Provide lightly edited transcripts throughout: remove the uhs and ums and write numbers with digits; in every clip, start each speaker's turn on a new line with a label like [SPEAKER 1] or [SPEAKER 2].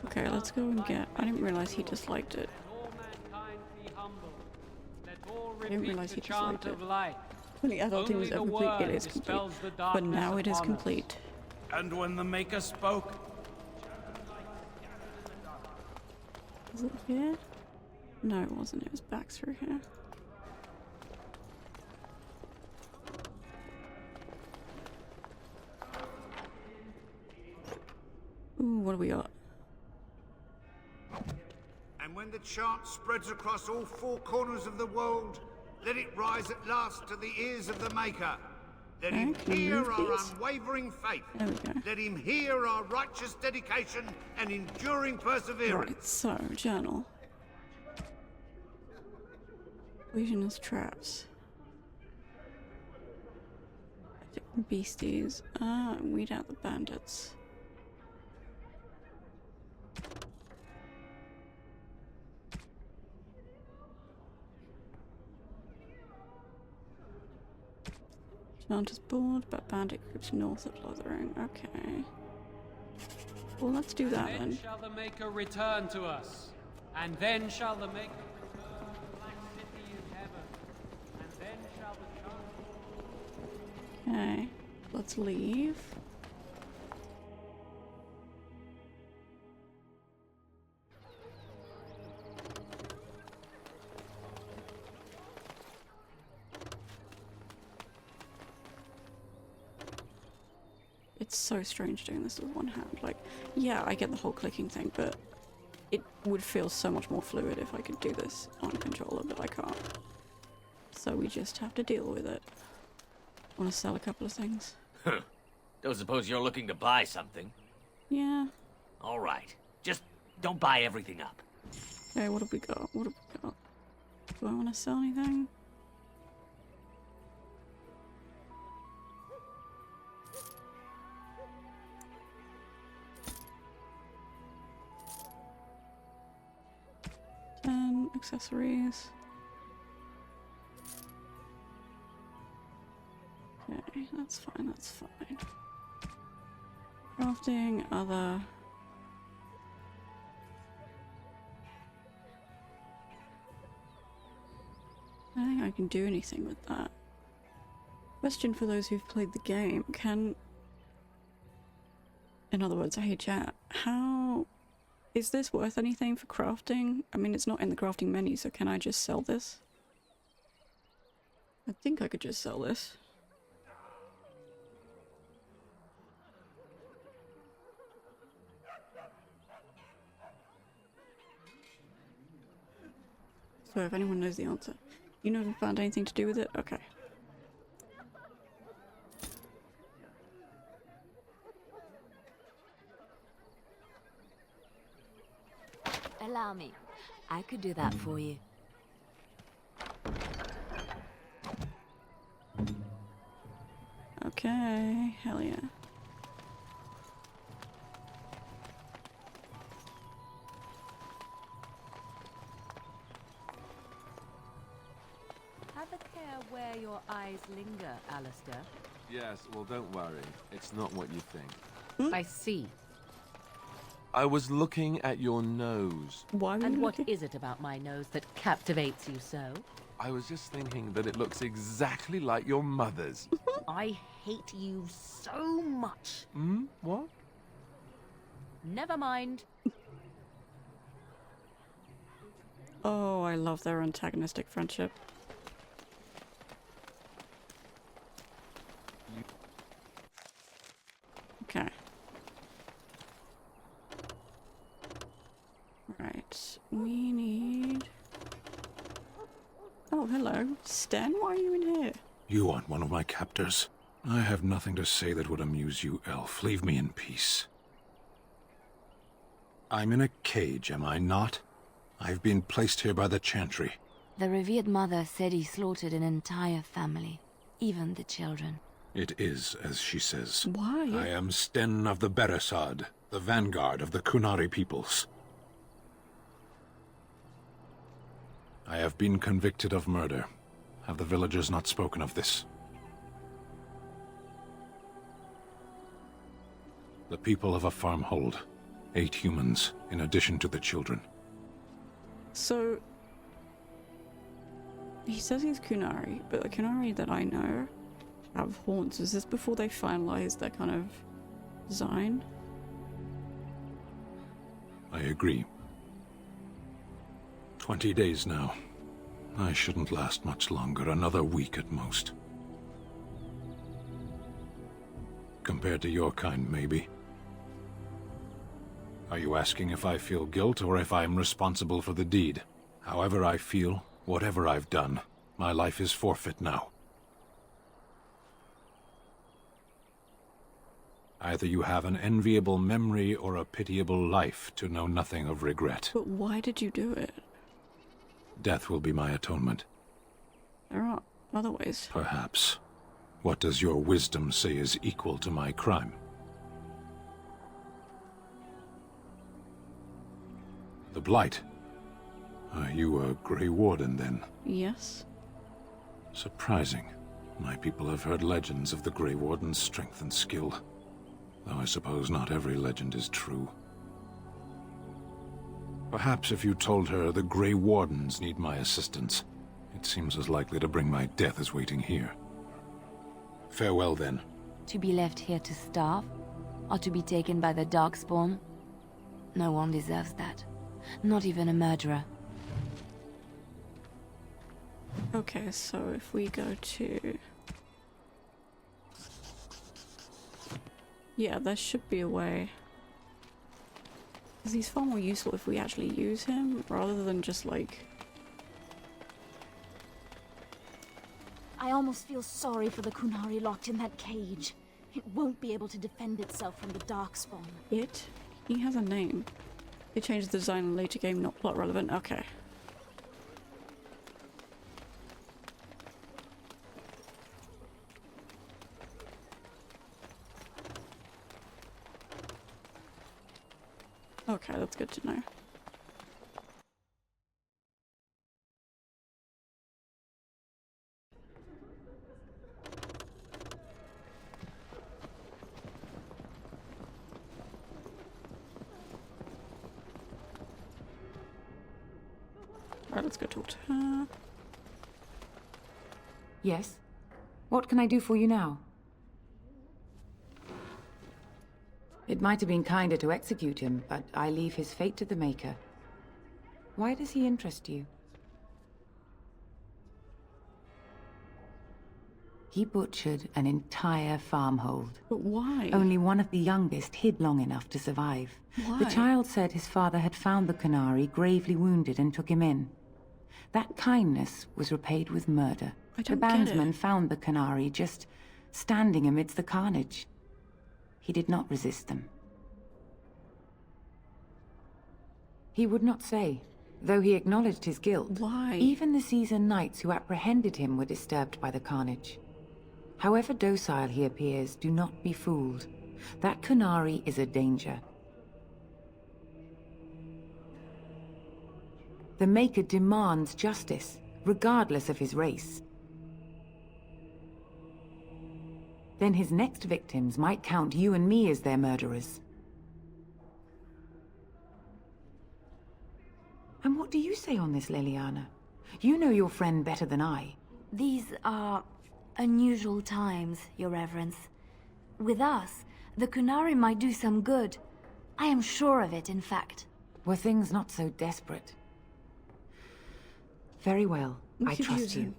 [SPEAKER 1] Okay, let's go and get... I didn't realize he disliked it. I didn't realize he disliked it. When the adult thing was complete, it is complete. But now it is complete.
[SPEAKER 2] And when the Maker spoke...
[SPEAKER 1] Was it here? No, it wasn't. It was back through here. Ooh, what do we got?
[SPEAKER 3] And when the chant spreads across all four corners of the world, let it rise at last to the ears of the Maker. Let him hear our unwavering faith.
[SPEAKER 1] There we go.
[SPEAKER 3] Let him hear our righteous dedication and enduring perseverance.
[SPEAKER 1] Right, so, journal. Poisonous traps. Different beasties. Weed out the bandits. Mount is bored, but bandit groups north of Lothering. Okay. Well, let's do that then.
[SPEAKER 4] Then shall the Maker return to us, and then shall the Maker return to the Black City in heaven, and then shall the
[SPEAKER 1] Okay, let's leave. It's so strange doing this with one hand. Like, yeah, I get the whole clicking thing, but it would feel so much more fluid if I could do this on a controller, but I can't. So we just have to deal with it. Want to sell a couple of things?
[SPEAKER 5] Don't suppose you're looking to buy something?
[SPEAKER 1] Yeah.
[SPEAKER 5] All right. Just don't buy everything up.
[SPEAKER 1] Okay, what have we got? What have we got? Do I want to sell anything? Accessories. Okay, that's fine, that's fine. Crafting, other... I don't think I can do anything with that. Question for those who've played the game, can... In other words, hey chat, how... Is this worth anything for crafting? I mean, it's not in the crafting menu, so can I just sell this? I think I could just sell this. So if anyone knows the answer. You know if you found anything to do with it? Okay.
[SPEAKER 6] Allow me. I could do that for you.
[SPEAKER 1] Okay, hell yeah.
[SPEAKER 6] Have a care where your eyes linger, Alistair.
[SPEAKER 7] Yes, well don't worry. It's not what you think.
[SPEAKER 6] I see.
[SPEAKER 7] I was looking at your nose.
[SPEAKER 1] Why?
[SPEAKER 6] And what is it about my nose that captivates you so?
[SPEAKER 7] I was just thinking that it looks exactly like your mother's.
[SPEAKER 6] I hate you so much.
[SPEAKER 7] Hmm? What?
[SPEAKER 6] Never mind.
[SPEAKER 1] Oh, I love their antagonistic friendship. Okay. Right, we need... Oh, hello. Sten, why are you in here?
[SPEAKER 8] You aren't one of my captors. I have nothing to say that would amuse you, elf. Leave me in peace. I'm in a cage, am I not? I've been placed here by the Chantry.
[SPEAKER 9] The revered mother said he slaughtered an entire family, even the children.
[SPEAKER 8] It is, as she says.
[SPEAKER 1] Why?
[SPEAKER 8] I am Sten of the Beresad, the vanguard of the Kunari peoples. I have been convicted of murder. Have the villagers not spoken of this? The people of a farmhold. 8 humans, in addition to the children.
[SPEAKER 1] So he says he's Kunari, but the Kunari that I know have horns. Is this before they finalize their kind of design?
[SPEAKER 8] I agree. 20 days now. I shouldn't last much longer, another week at most. Compared to your kind, maybe. Are you asking if I feel guilt or if I'm responsible for the deed? However I feel, whatever I've done, my life is forfeit now. Either you have an enviable memory or a pitiable life to know nothing of regret.
[SPEAKER 1] But why did you do it?
[SPEAKER 8] Death will be my atonement.
[SPEAKER 1] There are other ways.
[SPEAKER 8] Perhaps. What does your wisdom say is equal to my crime? The Blight. Are you a Grey Warden, then?
[SPEAKER 1] Yes.
[SPEAKER 8] Surprising. My people have heard legends of the Grey Warden's strength and skill. Though I suppose not every legend is true. Perhaps if you told her the Grey Wardens need my assistance, it seems as likely to bring my death as waiting here. Farewell, then.
[SPEAKER 9] To be left here to starve? Or to be taken by the Darkspawn? No one deserves that. Not even a murderer.
[SPEAKER 1] Okay, so if we go to... Yeah, there should be a way. Because he's far more useful if we actually use him, rather than just like...
[SPEAKER 10] I almost feel sorry for the Kunari locked in that cage. It won't be able to defend itself from the Darkspawn.
[SPEAKER 1] It? He has a name. They changed the design in a later game, not plot relevant. Okay. Okay, that's good to know. Right, let's go talk to her.
[SPEAKER 11] Yes? What can I do for you now? It might have been kinder to execute him, but I leave his fate to the Maker. Why does he interest you? He butchered an entire farmhold.
[SPEAKER 1] But why?
[SPEAKER 11] Only one of the youngest hid long enough to survive.
[SPEAKER 1] Why?
[SPEAKER 11] The child said his father had found the Kunari gravely wounded and took him in. That kindness was repaid with murder.
[SPEAKER 1] I
[SPEAKER 11] The
[SPEAKER 1] don't get
[SPEAKER 11] bandsman
[SPEAKER 1] it.
[SPEAKER 11] found the Kunari just standing amidst the carnage. He did not resist them. He would not say, though he acknowledged his guilt.
[SPEAKER 1] Why?
[SPEAKER 11] Even the seasoned knights who apprehended him were disturbed by the carnage. However docile he appears, do not be fooled. That Kunari is a danger. The Maker demands justice, regardless of his race. Then his next victims might count you and me as their murderers. And what do you say on this, Leliana? You know your friend better than I.
[SPEAKER 9] These are unusual times, Your Reverence. With us, the Kunari might do some good. I am sure of it, in fact.
[SPEAKER 11] Were things not so desperate? Very well,
[SPEAKER 1] We
[SPEAKER 11] I
[SPEAKER 1] could
[SPEAKER 11] trust
[SPEAKER 1] use
[SPEAKER 11] you.
[SPEAKER 1] him.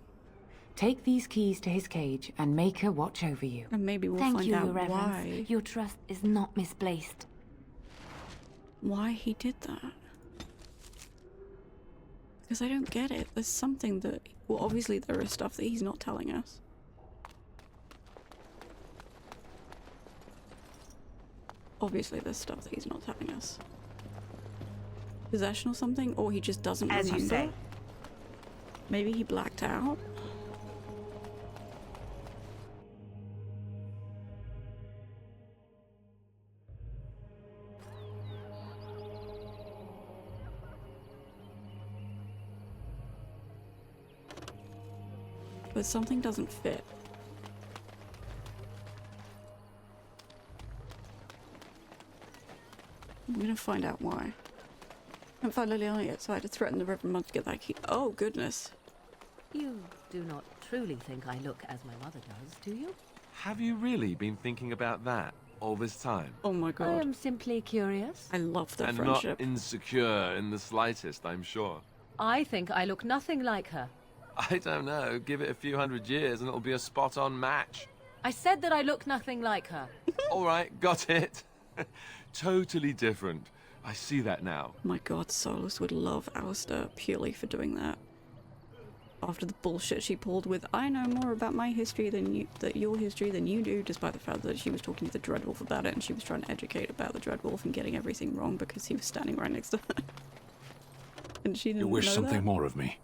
[SPEAKER 11] Take these keys to his cage and make her watch over you.
[SPEAKER 1] And maybe we'll
[SPEAKER 9] Thank
[SPEAKER 1] find
[SPEAKER 9] you,
[SPEAKER 1] out
[SPEAKER 9] Your Reverence.
[SPEAKER 1] why.
[SPEAKER 9] Your trust is not misplaced.
[SPEAKER 1] Why he did that. Because I don't get it. There's something that... Well, obviously there is stuff that he's not telling us. Obviously there's stuff that he's not telling us. Possession or something? Or he just doesn't remember?
[SPEAKER 12] As you say.
[SPEAKER 1] Maybe he blacked out? But something doesn't fit. I'm gonna find out why. I haven't found Liliana yet, so I had to threaten the Reverend Monk to get that key. Oh, goodness.
[SPEAKER 6] You do not truly think I look as my mother does, do you?
[SPEAKER 7] Have you really been thinking about that all this time?
[SPEAKER 1] Oh my god.
[SPEAKER 6] I am simply curious.
[SPEAKER 1] I love the
[SPEAKER 7] And
[SPEAKER 1] friendship.
[SPEAKER 7] not insecure in the slightest, I'm sure.
[SPEAKER 6] I think I look nothing like her.
[SPEAKER 7] I don't know. Give it a few hundred years and it'll be a spot-on match.
[SPEAKER 6] I said that I look nothing like her.
[SPEAKER 7] All right, got it. Totally different. I see that now.
[SPEAKER 1] My god, Solas would love Alistair purely for doing that. After the bullshit she pulled with, I know more about my history than your history than you do, despite the fact that she was talking to the Dreadwolf about it and she was trying to educate about the Dreadwolf and getting everything wrong because he was standing right next to her. And she didn't know
[SPEAKER 8] You wish something
[SPEAKER 1] that.
[SPEAKER 8] more of me?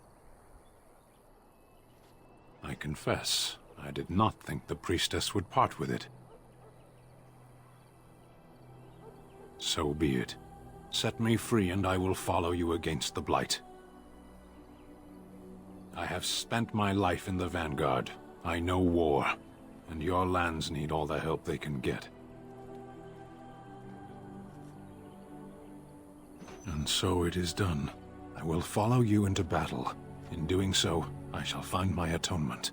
[SPEAKER 8] I confess, I did not think the priestess would part with it. So be it. Set me free and I will follow you against the Blight. I have spent my life in the Vanguard. I know war, and your lands need all the help they can get. And so it is done. I will follow you into battle. In doing so, I shall find my atonement.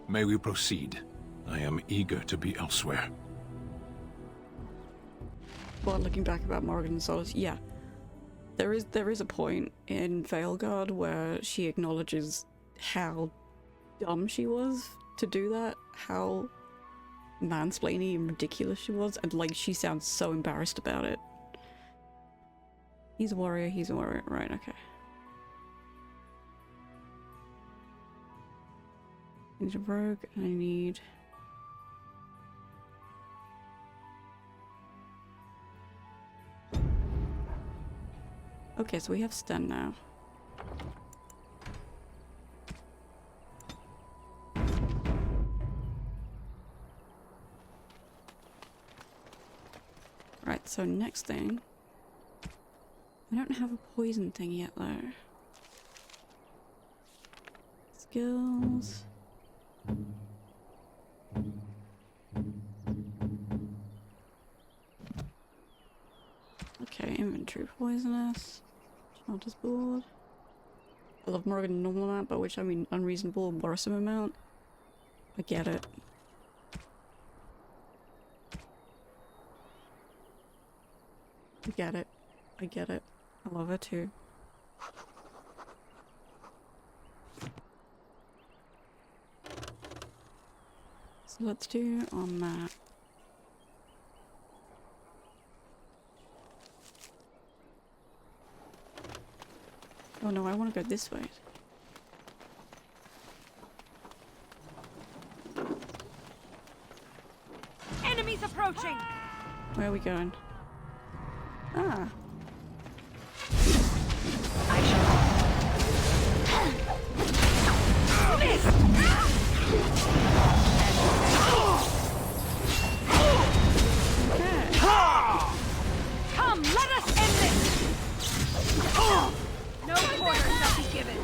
[SPEAKER 8] May we proceed? I am eager to be elsewhere.
[SPEAKER 1] Well, looking back about Morgan and Solas, yeah. There is a point in Veilguard where she acknowledges how dumb she was to do that, how mansplaining and ridiculous she was, and like she sounds so embarrassed about it. He's a warrior, right, okay. I need a rogue, and I need... Okay, so we have Sten now. Right, so next thing. I don't have a poison thing yet though. Skills. Okay, inventory poisonous. Smelter's board. I love more of a normal amount, by which I mean unreasonable and worrisome amount. I get it. I get it. I get it. I love her too. So let's do on that. Oh no, I want to go this way.
[SPEAKER 10] Enemies approaching!
[SPEAKER 1] Where are we going? Ah.
[SPEAKER 10] Come, let us end this! No quarter shall be given.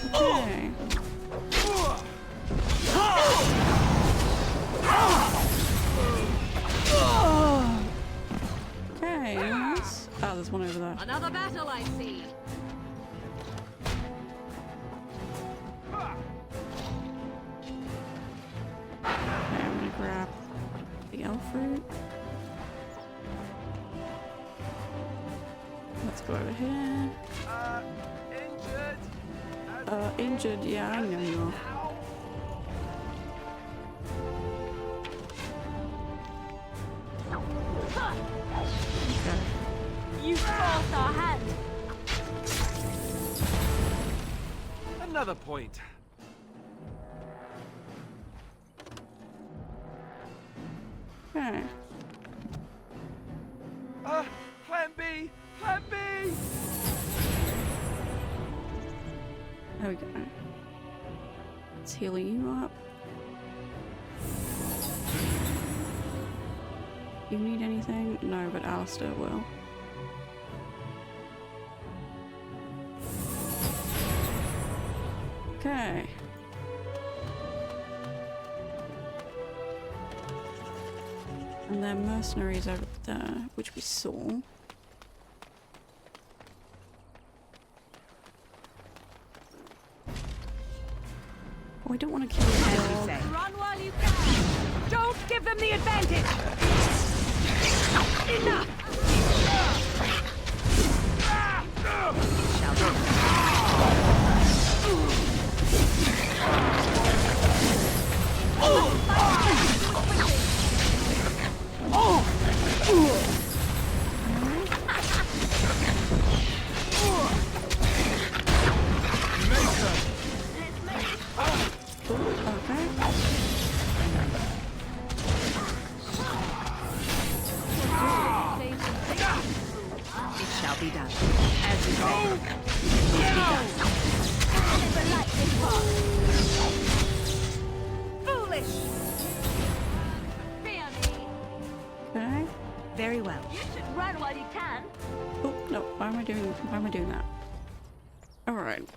[SPEAKER 1] Okay. Okay, nice. Oh, there's one over there.
[SPEAKER 6] Another battle, I see.
[SPEAKER 1] Okay, I'm gonna grab the elf fruit. Let's go over here. Injured, yeah, I know you are. Okay.
[SPEAKER 10] You forced our hand!
[SPEAKER 7] Another point.
[SPEAKER 1] Okay.
[SPEAKER 7] Plan B! Plan B!
[SPEAKER 1] There we go. Let's heal you up. You need anything? No, but Alistair will. Okay. And there are mercenaries over there, which we saw. Oh, I don't want to kill the dog.
[SPEAKER 6] Run while you can! Don't give them the advantage! Enough! Shall It shall be done. As you say. Foolish!
[SPEAKER 1] Okay.
[SPEAKER 6] Very well.
[SPEAKER 10] You should run while you can.
[SPEAKER 1] Oh, no. Why am I doing that? Alright.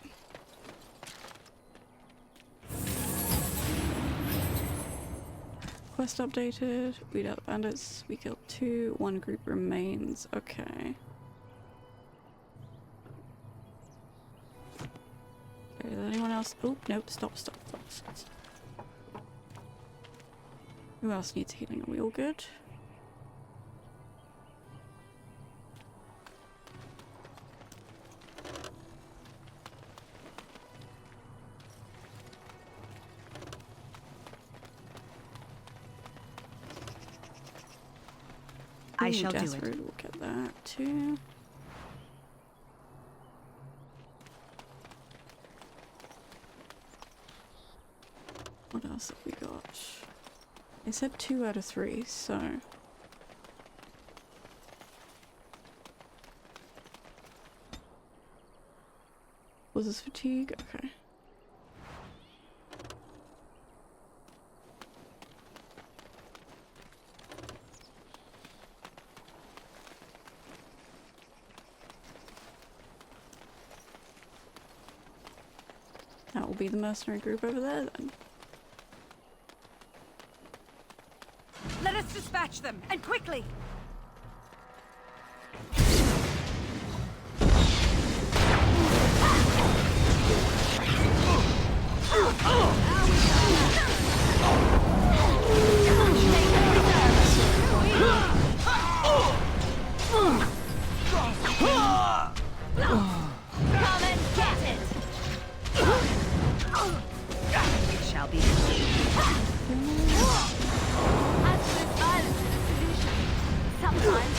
[SPEAKER 1] Quest updated. Weed out the bandits. We killed 2. 1 group remains. Okay. Okay, is anyone else? Oh, nope. Stop. Who else needs healing? Are we all good?
[SPEAKER 6] I shall do it.
[SPEAKER 1] We'll get that too. What else have we got? It said 2 out of 3, so... Was this fatigue? Okay. That will be the mercenary group over there then.
[SPEAKER 6] Let us dispatch them, and quickly!
[SPEAKER 10] Come and get it!
[SPEAKER 6] It shall be.
[SPEAKER 10] Absolute violence is a solution. Sometimes.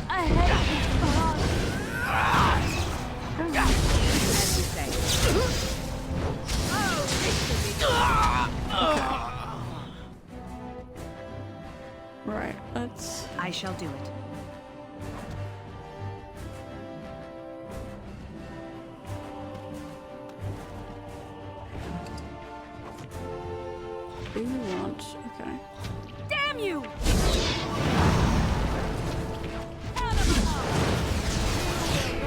[SPEAKER 10] I hate
[SPEAKER 6] As you say.
[SPEAKER 1] Right, let's...
[SPEAKER 6] I shall do it.
[SPEAKER 1] Do you want... Okay.
[SPEAKER 6] Damn you!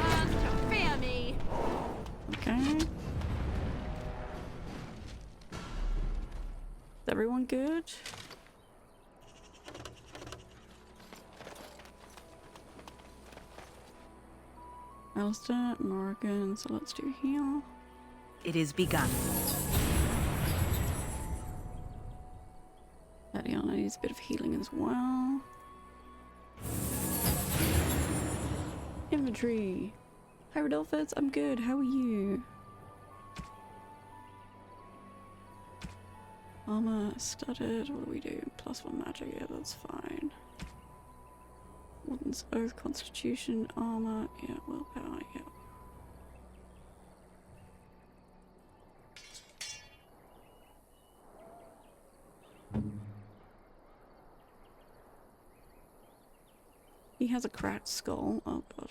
[SPEAKER 10] run to fear me.
[SPEAKER 1] Okay. Is everyone good? Alistair, Morgan, so let's do heal.
[SPEAKER 6] It is begun.
[SPEAKER 1] Tatiana needs a bit of healing as well. Inventory. Hi Rodolphus, I'm good. How are you? Armor studded. What do we do? +1 magic. Yeah, that's fine. Warden's Oath, Constitution, armor. Yeah, willpower. Yeah. He has a cracked skull. Oh god.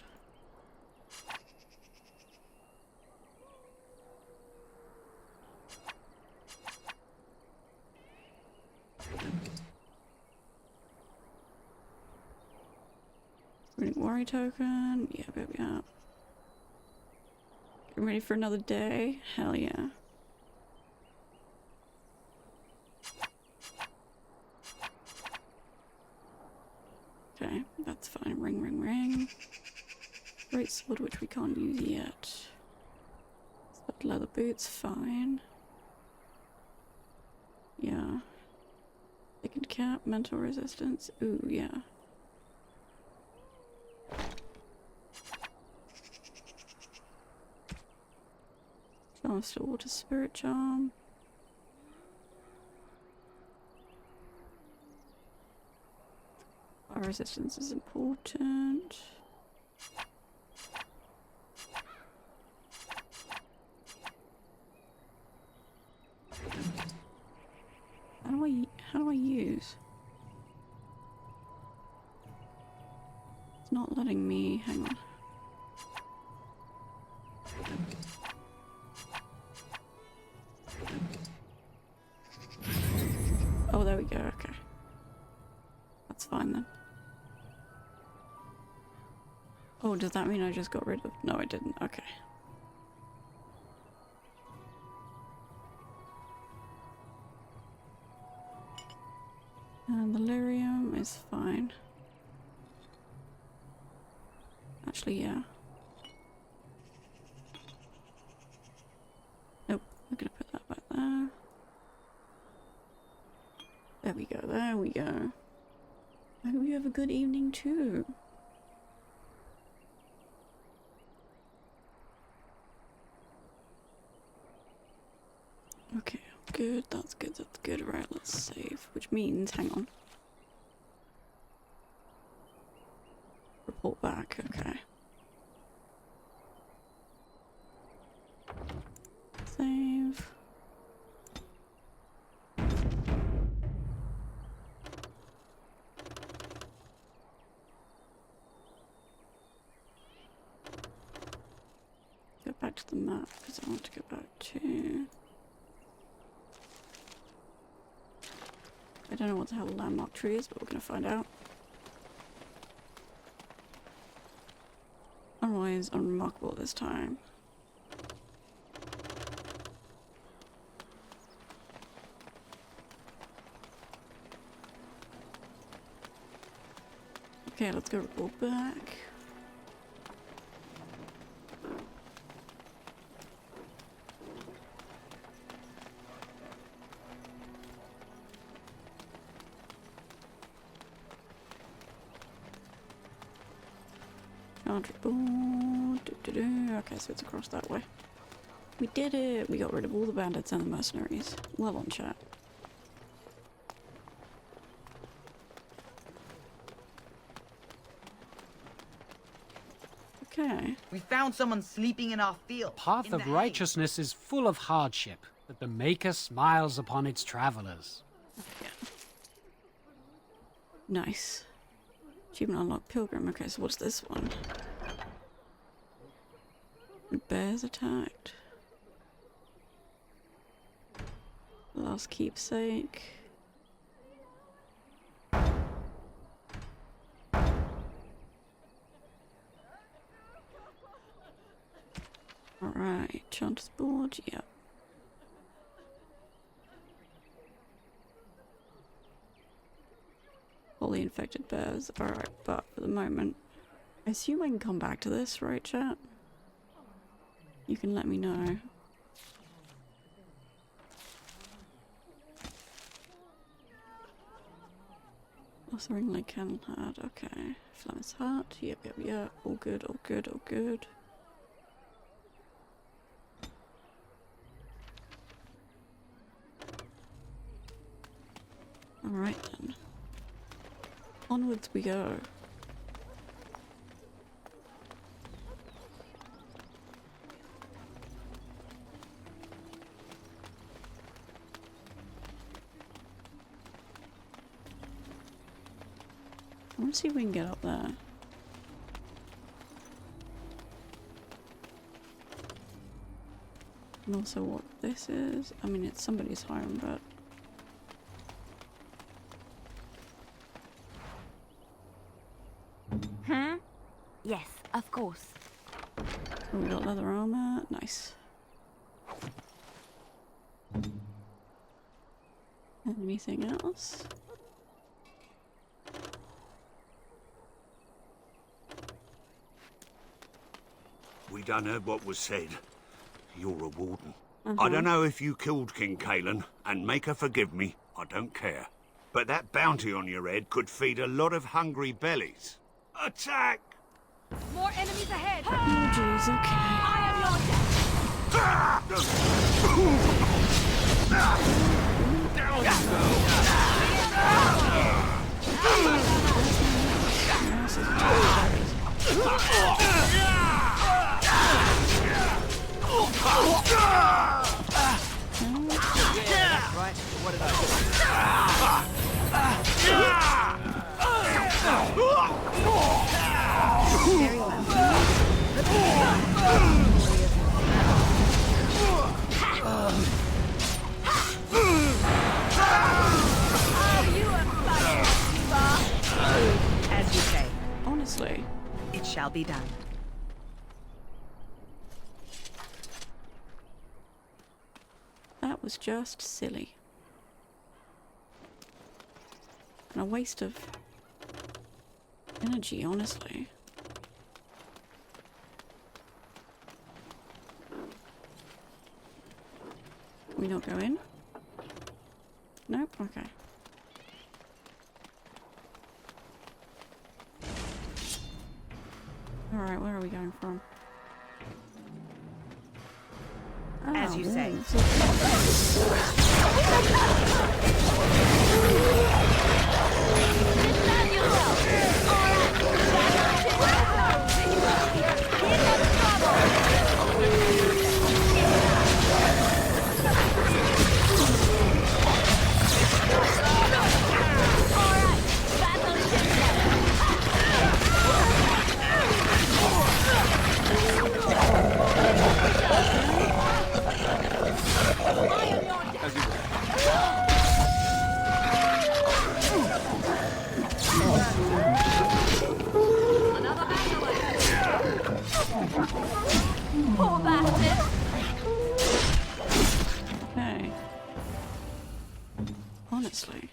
[SPEAKER 1] Reading worry token. Yeah, baby, yeah. Getting ready for another day. Hell yeah. Okay, that's fine. Ring, ring, ring. Great sword, which we can't use yet. But leather boots, fine. Yeah. Thickened cap, mental resistance. Ooh, yeah. Charm of Stillwater Spirit Charm. Fire resistance is important. How do I use? It's not letting me, hang on. Oh, there we go, okay. That's fine then. Oh, does that mean I just got rid of... No, I didn't, okay. And the lyrium is fine. Actually, yeah. Nope, we're gonna put that back there. There we go, there we go. I hope you have a good evening too. Okay, good, that's good, that's good. Right, let's save. Which means, hang on. Report back, okay. Save. Go back to the map because I want to go back to... I don't know what the hell the landmark tree is, but we're gonna find out. Otherwise, unremarkable this time. Okay, let's go report back. Okay, so it's across that way. We did it! We got rid of all the bandits and the mercenaries. Well on, chat. Okay.
[SPEAKER 12] We found someone sleeping in our field.
[SPEAKER 4] The path of righteousness is full of hardship, but the Maker smiles upon its travelers.
[SPEAKER 1] Yeah. Nice. Achievement unlocked Pilgrim. Okay, so what's this one? Bears attacked. Lost keepsake. Alright, Chanter's board, yep. Fully infected bears. Alright, but for the moment, I assume I can come back to this, right, chat? You can let me know. Also ring like Camel Heart, okay. Flammer's Heart, yep, yep, yep. All good, all good, all good. Alright then. Onwards we go. I want to see if we can get up there. And also what this is. I mean, it's somebody's home, but...
[SPEAKER 9] Huh? Yes, of course.
[SPEAKER 1] We got leather armor. Nice. Anything else?
[SPEAKER 3] We done heard what was said. You're a warden. I don't know if you killed King Kalen, and make her forgive me, I don't care. But that bounty on your head could feed a lot of hungry bellies. Attack!
[SPEAKER 10] More enemies ahead!
[SPEAKER 1] Oh, jeez, okay.
[SPEAKER 10] I am your
[SPEAKER 12] Right, what did I do?
[SPEAKER 6] Very
[SPEAKER 11] As you say,
[SPEAKER 1] Honestly,
[SPEAKER 11] it shall be done.
[SPEAKER 1] that was just silly. And a waste of energy, honestly. Can we not go in? Nope, okay. Alright, where are we going from?
[SPEAKER 11] As you say.
[SPEAKER 10] Poor bastard!
[SPEAKER 1] Okay. Honestly.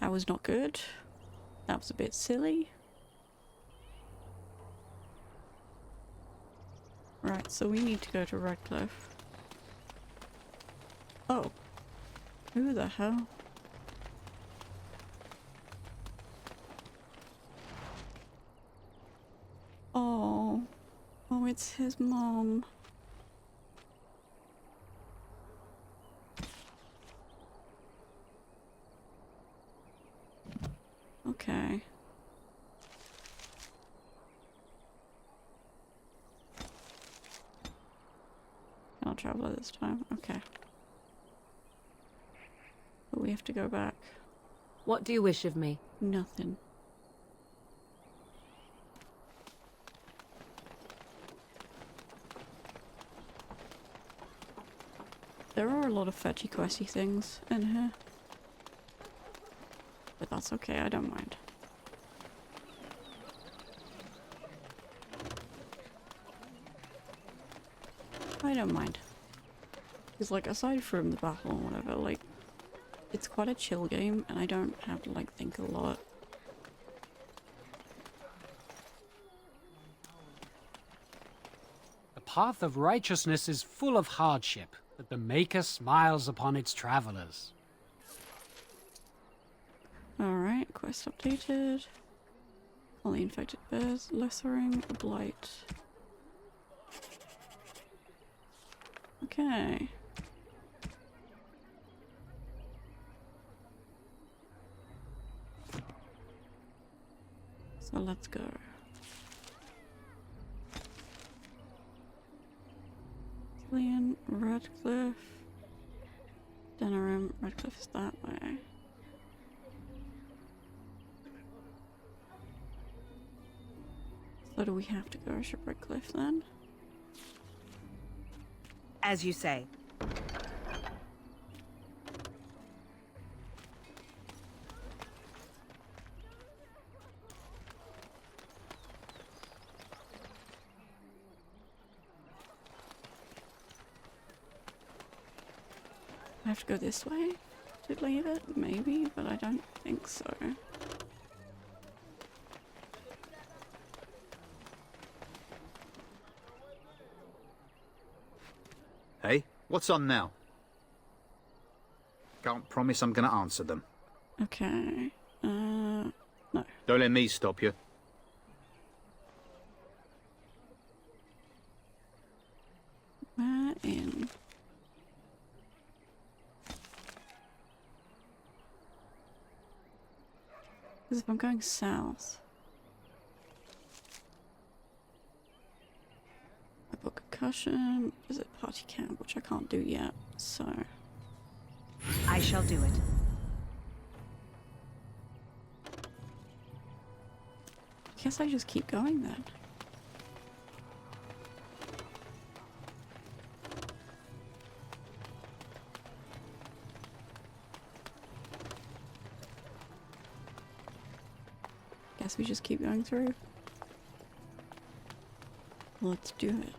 [SPEAKER 1] That was not good. That was a bit silly. Right, so we need to go to Redcliffe. Oh. Who the hell? Oh. Oh, it's his mom. Okay. I'll travel this time. Okay. But we have to go back.
[SPEAKER 6] What do you wish of me?
[SPEAKER 1] Nothing. There are a lot of fetchy questy things in here. But that's okay, I don't mind. I don't mind. Because like aside from the battle and whatever, like it's quite a chill game and I don't have to like think a lot.
[SPEAKER 4] The path of righteousness is full of hardship, but the Maker smiles upon its travelers.
[SPEAKER 1] Alright, quest updated. All the infected bears, lessering, a blight. Okay. So let's go. Killian, Redcliffe, Denerim, Redcliffe's that way. So do we have to go to Redcliffe then?
[SPEAKER 11] As you say.
[SPEAKER 1] I have to go this way to leave it? Maybe, but I don't think so.
[SPEAKER 12] Hey, what's on now? Can't promise I'm gonna answer them.
[SPEAKER 1] Okay. No.
[SPEAKER 12] Don't let me stop you.
[SPEAKER 1] Where in? Because if I'm going south, I book concussion, visit party camp, which I can't do yet, so.
[SPEAKER 6] I shall do it.
[SPEAKER 1] I guess I just keep going then. Guess we just keep going through. Let's do it.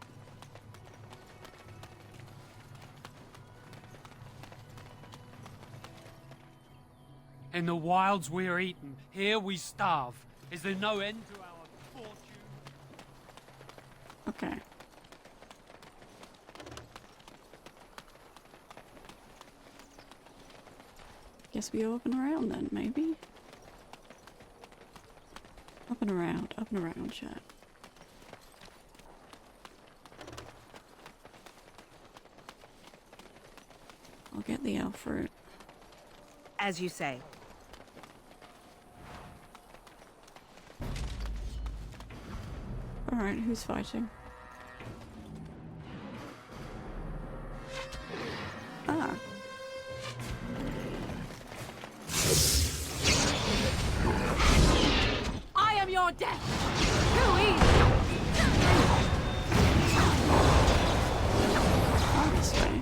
[SPEAKER 4] In the wilds we are eaten, here we starve. Is there no end to our fortune?
[SPEAKER 1] Okay. Guess we go up and around then, maybe? Up and around, chat. I'll get the elf fruit.
[SPEAKER 6] As you say.
[SPEAKER 1] Alright, who's fighting? Ah.
[SPEAKER 9] I am your death! Too easy!
[SPEAKER 1] Obviously.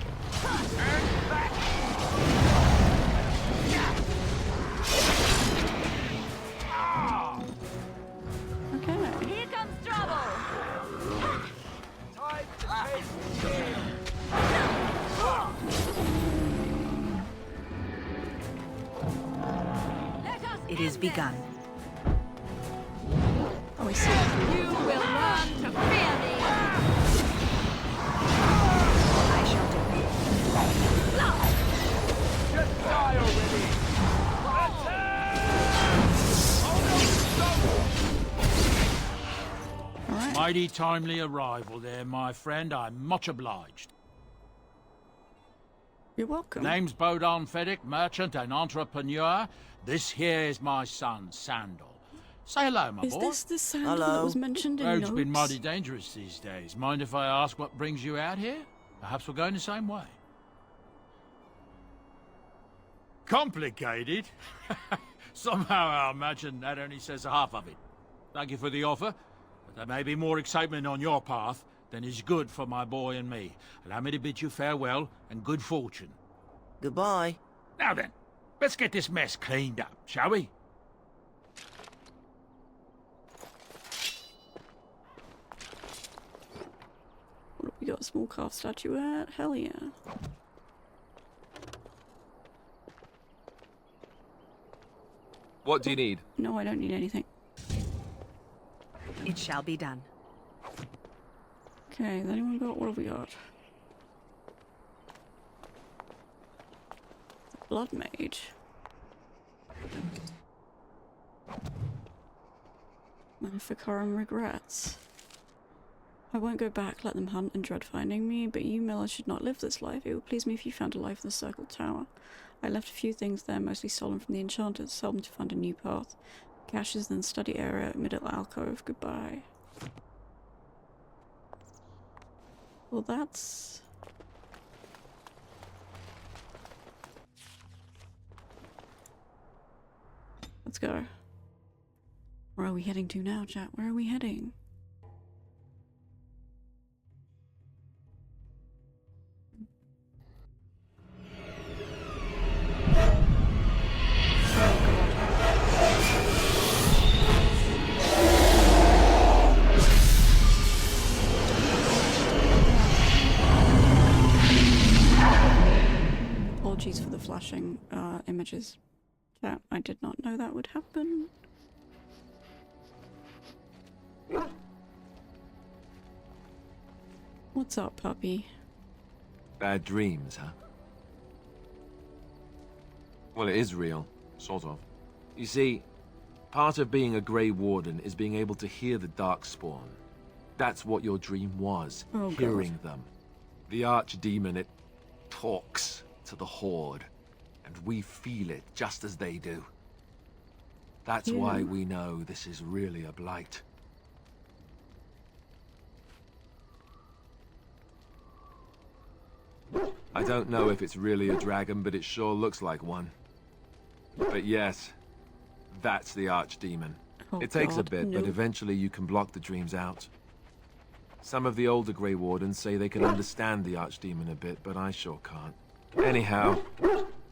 [SPEAKER 1] Okay.
[SPEAKER 9] Here comes trouble!
[SPEAKER 6] It is begun.
[SPEAKER 1] Oh, I see.
[SPEAKER 9] You will learn to fear me!
[SPEAKER 6] I shall do it.
[SPEAKER 7] Just die already!
[SPEAKER 1] Alright.
[SPEAKER 2] Mighty timely arrival there, my friend. I'm much obliged.
[SPEAKER 1] You're welcome.
[SPEAKER 2] Name's Bodon Feddick, merchant and entrepreneur. This here is my son, Sandal. Say hello, my
[SPEAKER 1] Is
[SPEAKER 2] boy.
[SPEAKER 1] this the Sandal that was mentioned in
[SPEAKER 2] Road's
[SPEAKER 1] notes?
[SPEAKER 2] been mighty dangerous these days. Mind if I ask what brings you out here? Perhaps we're going the same way. Complicated? Somehow I imagine that only says half of it. Thank you for the offer, but there may be more excitement on your path than is good for my boy and me. Allow me to bid you farewell and good fortune.
[SPEAKER 13] Goodbye.
[SPEAKER 2] Now then, let's get this mess cleaned up, shall we?
[SPEAKER 1] What have we got? A small calf statuette? Hell yeah.
[SPEAKER 7] What do you need?
[SPEAKER 1] No, I don't need anything.
[SPEAKER 6] It shall be done.
[SPEAKER 1] Okay, has anyone got? What have we got? The Blood Mage. Manifikarum regrets. I won't go back, let them hunt and dread finding me, but you, Miller, should not live this life. It would please me if you found a life in the Circle Tower. I left a few things there, mostly stolen from the Enchanted, sold them to find a new path. Caches in the study area, middle alcove. Goodbye. Well, that's... Let's go. Where are we heading to now, chat? Where are we heading? apologies for the flashing images. Chat, I did not know that would happen. What's up, puppy?
[SPEAKER 7] Bad dreams, huh? Well, it is real, sort of. You see, part of being a Grey Warden is being able to hear the Darkspawn. That's what your dream was, hearing them. The Archdemon, it talks to the Horde, and we feel it just as they do. That's why we know this is really a blight. I don't know if it's really a dragon, but it sure looks like one. But yes, that's the Archdemon. It takes a bit, but eventually you can block the dreams out. Some of the older Grey Wardens say they can understand the Archdemon a bit, but I sure can't. Anyhow,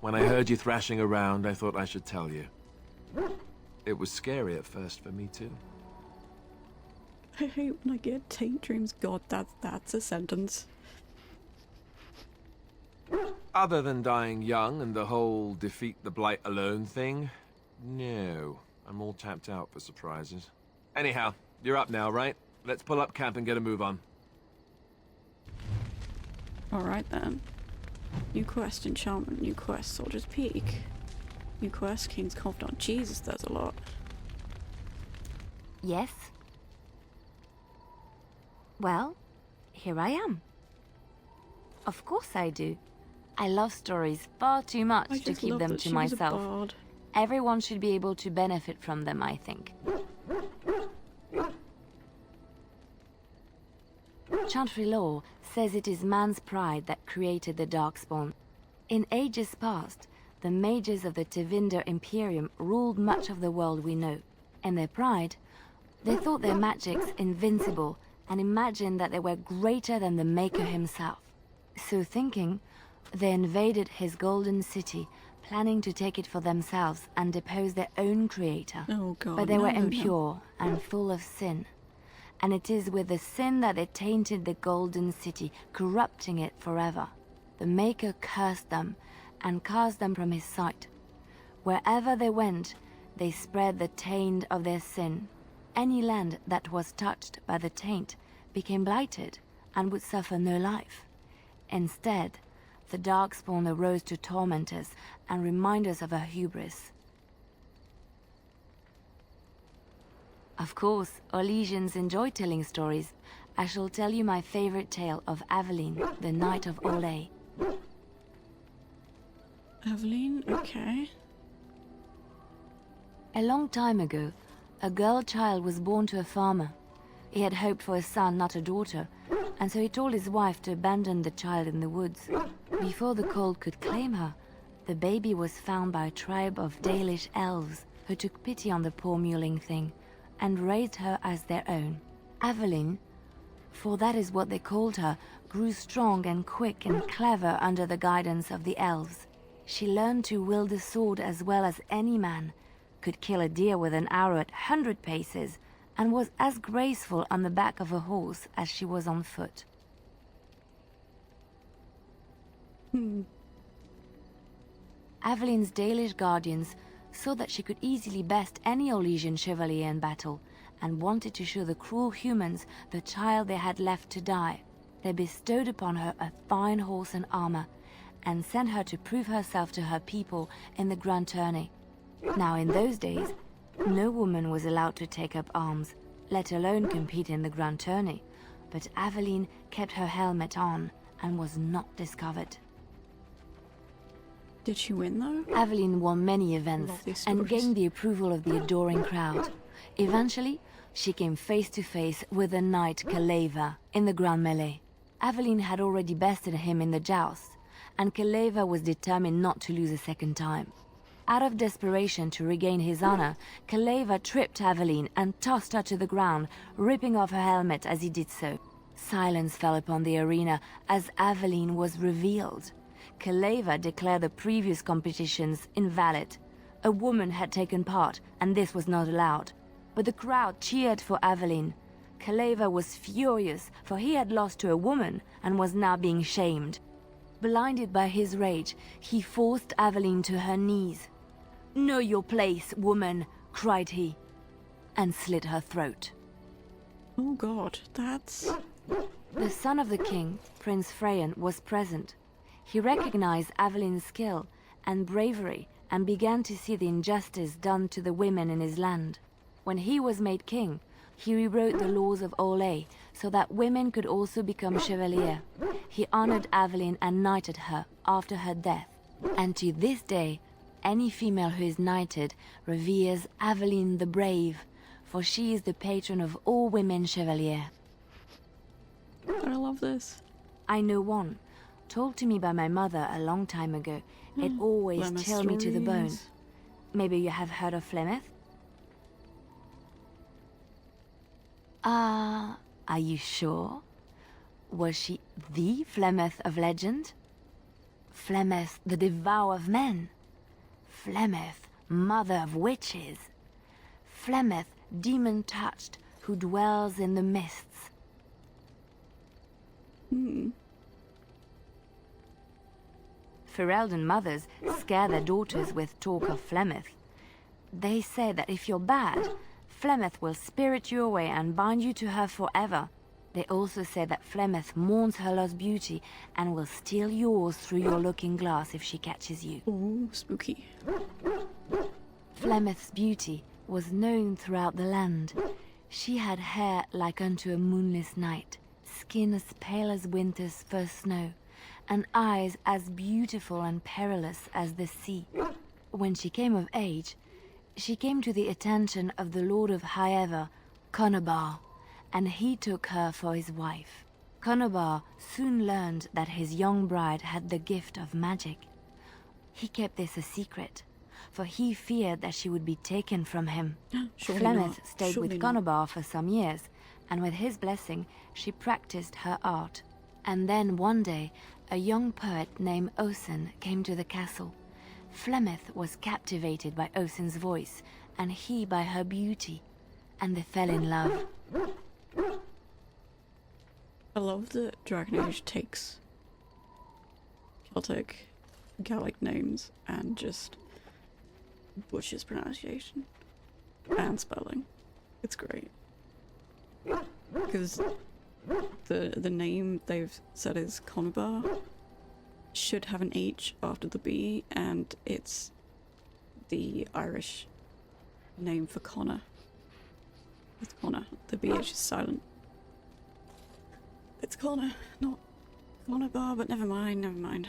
[SPEAKER 7] when I heard you thrashing around, I thought I should tell you. It was scary at first for me too.
[SPEAKER 1] I hate when I get taint dreams. God, that's a sentence.
[SPEAKER 7] Other than dying young and the whole defeat the blight alone thing, no. I'm all tapped out for surprises. Anyhow, you're up now, right? Let's pull up camp and get a move on.
[SPEAKER 1] Alright then. New quest, enchantment. New quest, Soldier's Peak. New quest, King's Confidant. Jesus, there's a lot.
[SPEAKER 9] Yes? Well, here I am. Of course I do. I love stories far too much to keep them to myself. Everyone should be able to benefit from them, I think. Chantry lore says it is man's pride that created the Darkspawn. In ages past, the mages of the Tevinder Imperium ruled much of the world we know. In their pride, they thought their magics invincible and imagined that they were greater than the Maker himself. So thinking, they invaded his golden city, planning to take it for themselves and depose their own creator.
[SPEAKER 1] Oh God,
[SPEAKER 9] but they were impure and full of sin. And it is with the sin that they tainted the golden city, corrupting it forever. The Maker cursed them and cast them from his sight. Wherever they went, they spread the taint of their sin. Any land that was touched by the taint became blighted and would suffer no life. Instead, the Darkspawn arose to torment us and remind us of our hubris. Of course, Orlesians enjoy telling stories. I shall tell you my favorite tale of Aveline, the Knight of Orlais.
[SPEAKER 1] Aveline, okay.
[SPEAKER 9] A long time ago, a girl child was born to a farmer. He had hoped for a son, not a daughter, and so he told his wife to abandon the child in the woods. Before the cold could claim her, the baby was found by a tribe of Dalish elves who took pity on the poor mewling thing and raised her as their own. Aveline, for that is what they called her, grew strong and quick and clever under the guidance of the elves. She learned to wield the sword as well as any man, could kill a deer with an arrow at 100 paces, and was as graceful on the back of a horse as she was on foot. Aveline's Dalish guardians saw that she could easily best any Orlesian chevalier in battle, and wanted to show the cruel humans the child they had left to die. They bestowed upon her a fine horse and armor, and sent her to prove herself to her people in the Grand Tourney. Now in those days, no woman was allowed to take up arms, let alone compete in the Grand Tourney, but Aveline kept her helmet on and was not discovered.
[SPEAKER 1] Did she win though?
[SPEAKER 9] Aveline won many events and gained the approval of the adoring crowd. Eventually, she came face to face with the knight Kaleva in the Grand Melee. Aveline had already bested him in the joust, and Kaleva was determined not to lose a second time. Out of desperation to regain his honor, Kaleva tripped Aveline and tossed her to the ground, ripping off her helmet as he did so. Silence fell upon the arena as Aveline was revealed. Kaleva declared the previous competitions invalid. A woman had taken part, and this was not allowed. But the crowd cheered for Aveline. Kaleva was furious, for he had lost to a woman and was now being shamed. Blinded by his rage, he forced Aveline to her knees. "Know your place, woman," cried he, and slit her throat.
[SPEAKER 1] Oh god, that's...
[SPEAKER 9] The son of the king, Prince Freyan, was present. He recognized Aveline's skill and bravery and began to see the injustice done to the women in his land. When he was made king, he rewrote the laws of Olay so that women could also become chevalier. He honored Aveline and knighted her after her death. And to this day, any female who is knighted reveres Aveline the Brave, for she is the patron of all women chevalier.
[SPEAKER 1] I love this.
[SPEAKER 9] I know one, told to me by my mother a long time ago. It always
[SPEAKER 1] Flemeth
[SPEAKER 9] chilled me to the bone.
[SPEAKER 1] stories.
[SPEAKER 9] Maybe you have heard of Flemeth? Are you sure? Was she the Flemeth of legend? Flemeth, the devourer of men? Flemeth, mother of witches? Flemeth, demon-touched, who dwells in the mists? Ferelden mothers scare their daughters with talk of Flemeth. They say that if you're bad, Flemeth will spirit you away and bind you to her forever. They also say that Flemeth mourns her lost beauty and will steal yours through your looking glass if she catches you.
[SPEAKER 1] Ooh, spooky.
[SPEAKER 9] Flemeth's beauty was known throughout the land. She had hair like unto a moonless night, skin as pale as winter's first snow, and eyes as beautiful and perilous as the sea. When she came of age, she came to the attention of the Lord of Highever, Conobar, and he took her for his wife. Conobar soon learned that his young bride had the gift of magic. He kept this a secret, for he feared that she would be taken from him. Flemeth stayed with Conobar for some years, and with his blessing, she practiced her art. And then one day, a young poet named Osen came to the castle. Flemeth was captivated by Osen's voice, and he by her beauty, and they fell in love.
[SPEAKER 1] I love that Dragon Age takes Celtic, Gaelic names and just butchers pronunciation and spelling. It's great. Because the name they've said is Conobar should have an H after the B, and it's the Irish name for Connor. It's Connor. The BH is silent. It's Connor, not Conobar, but never mind, never mind.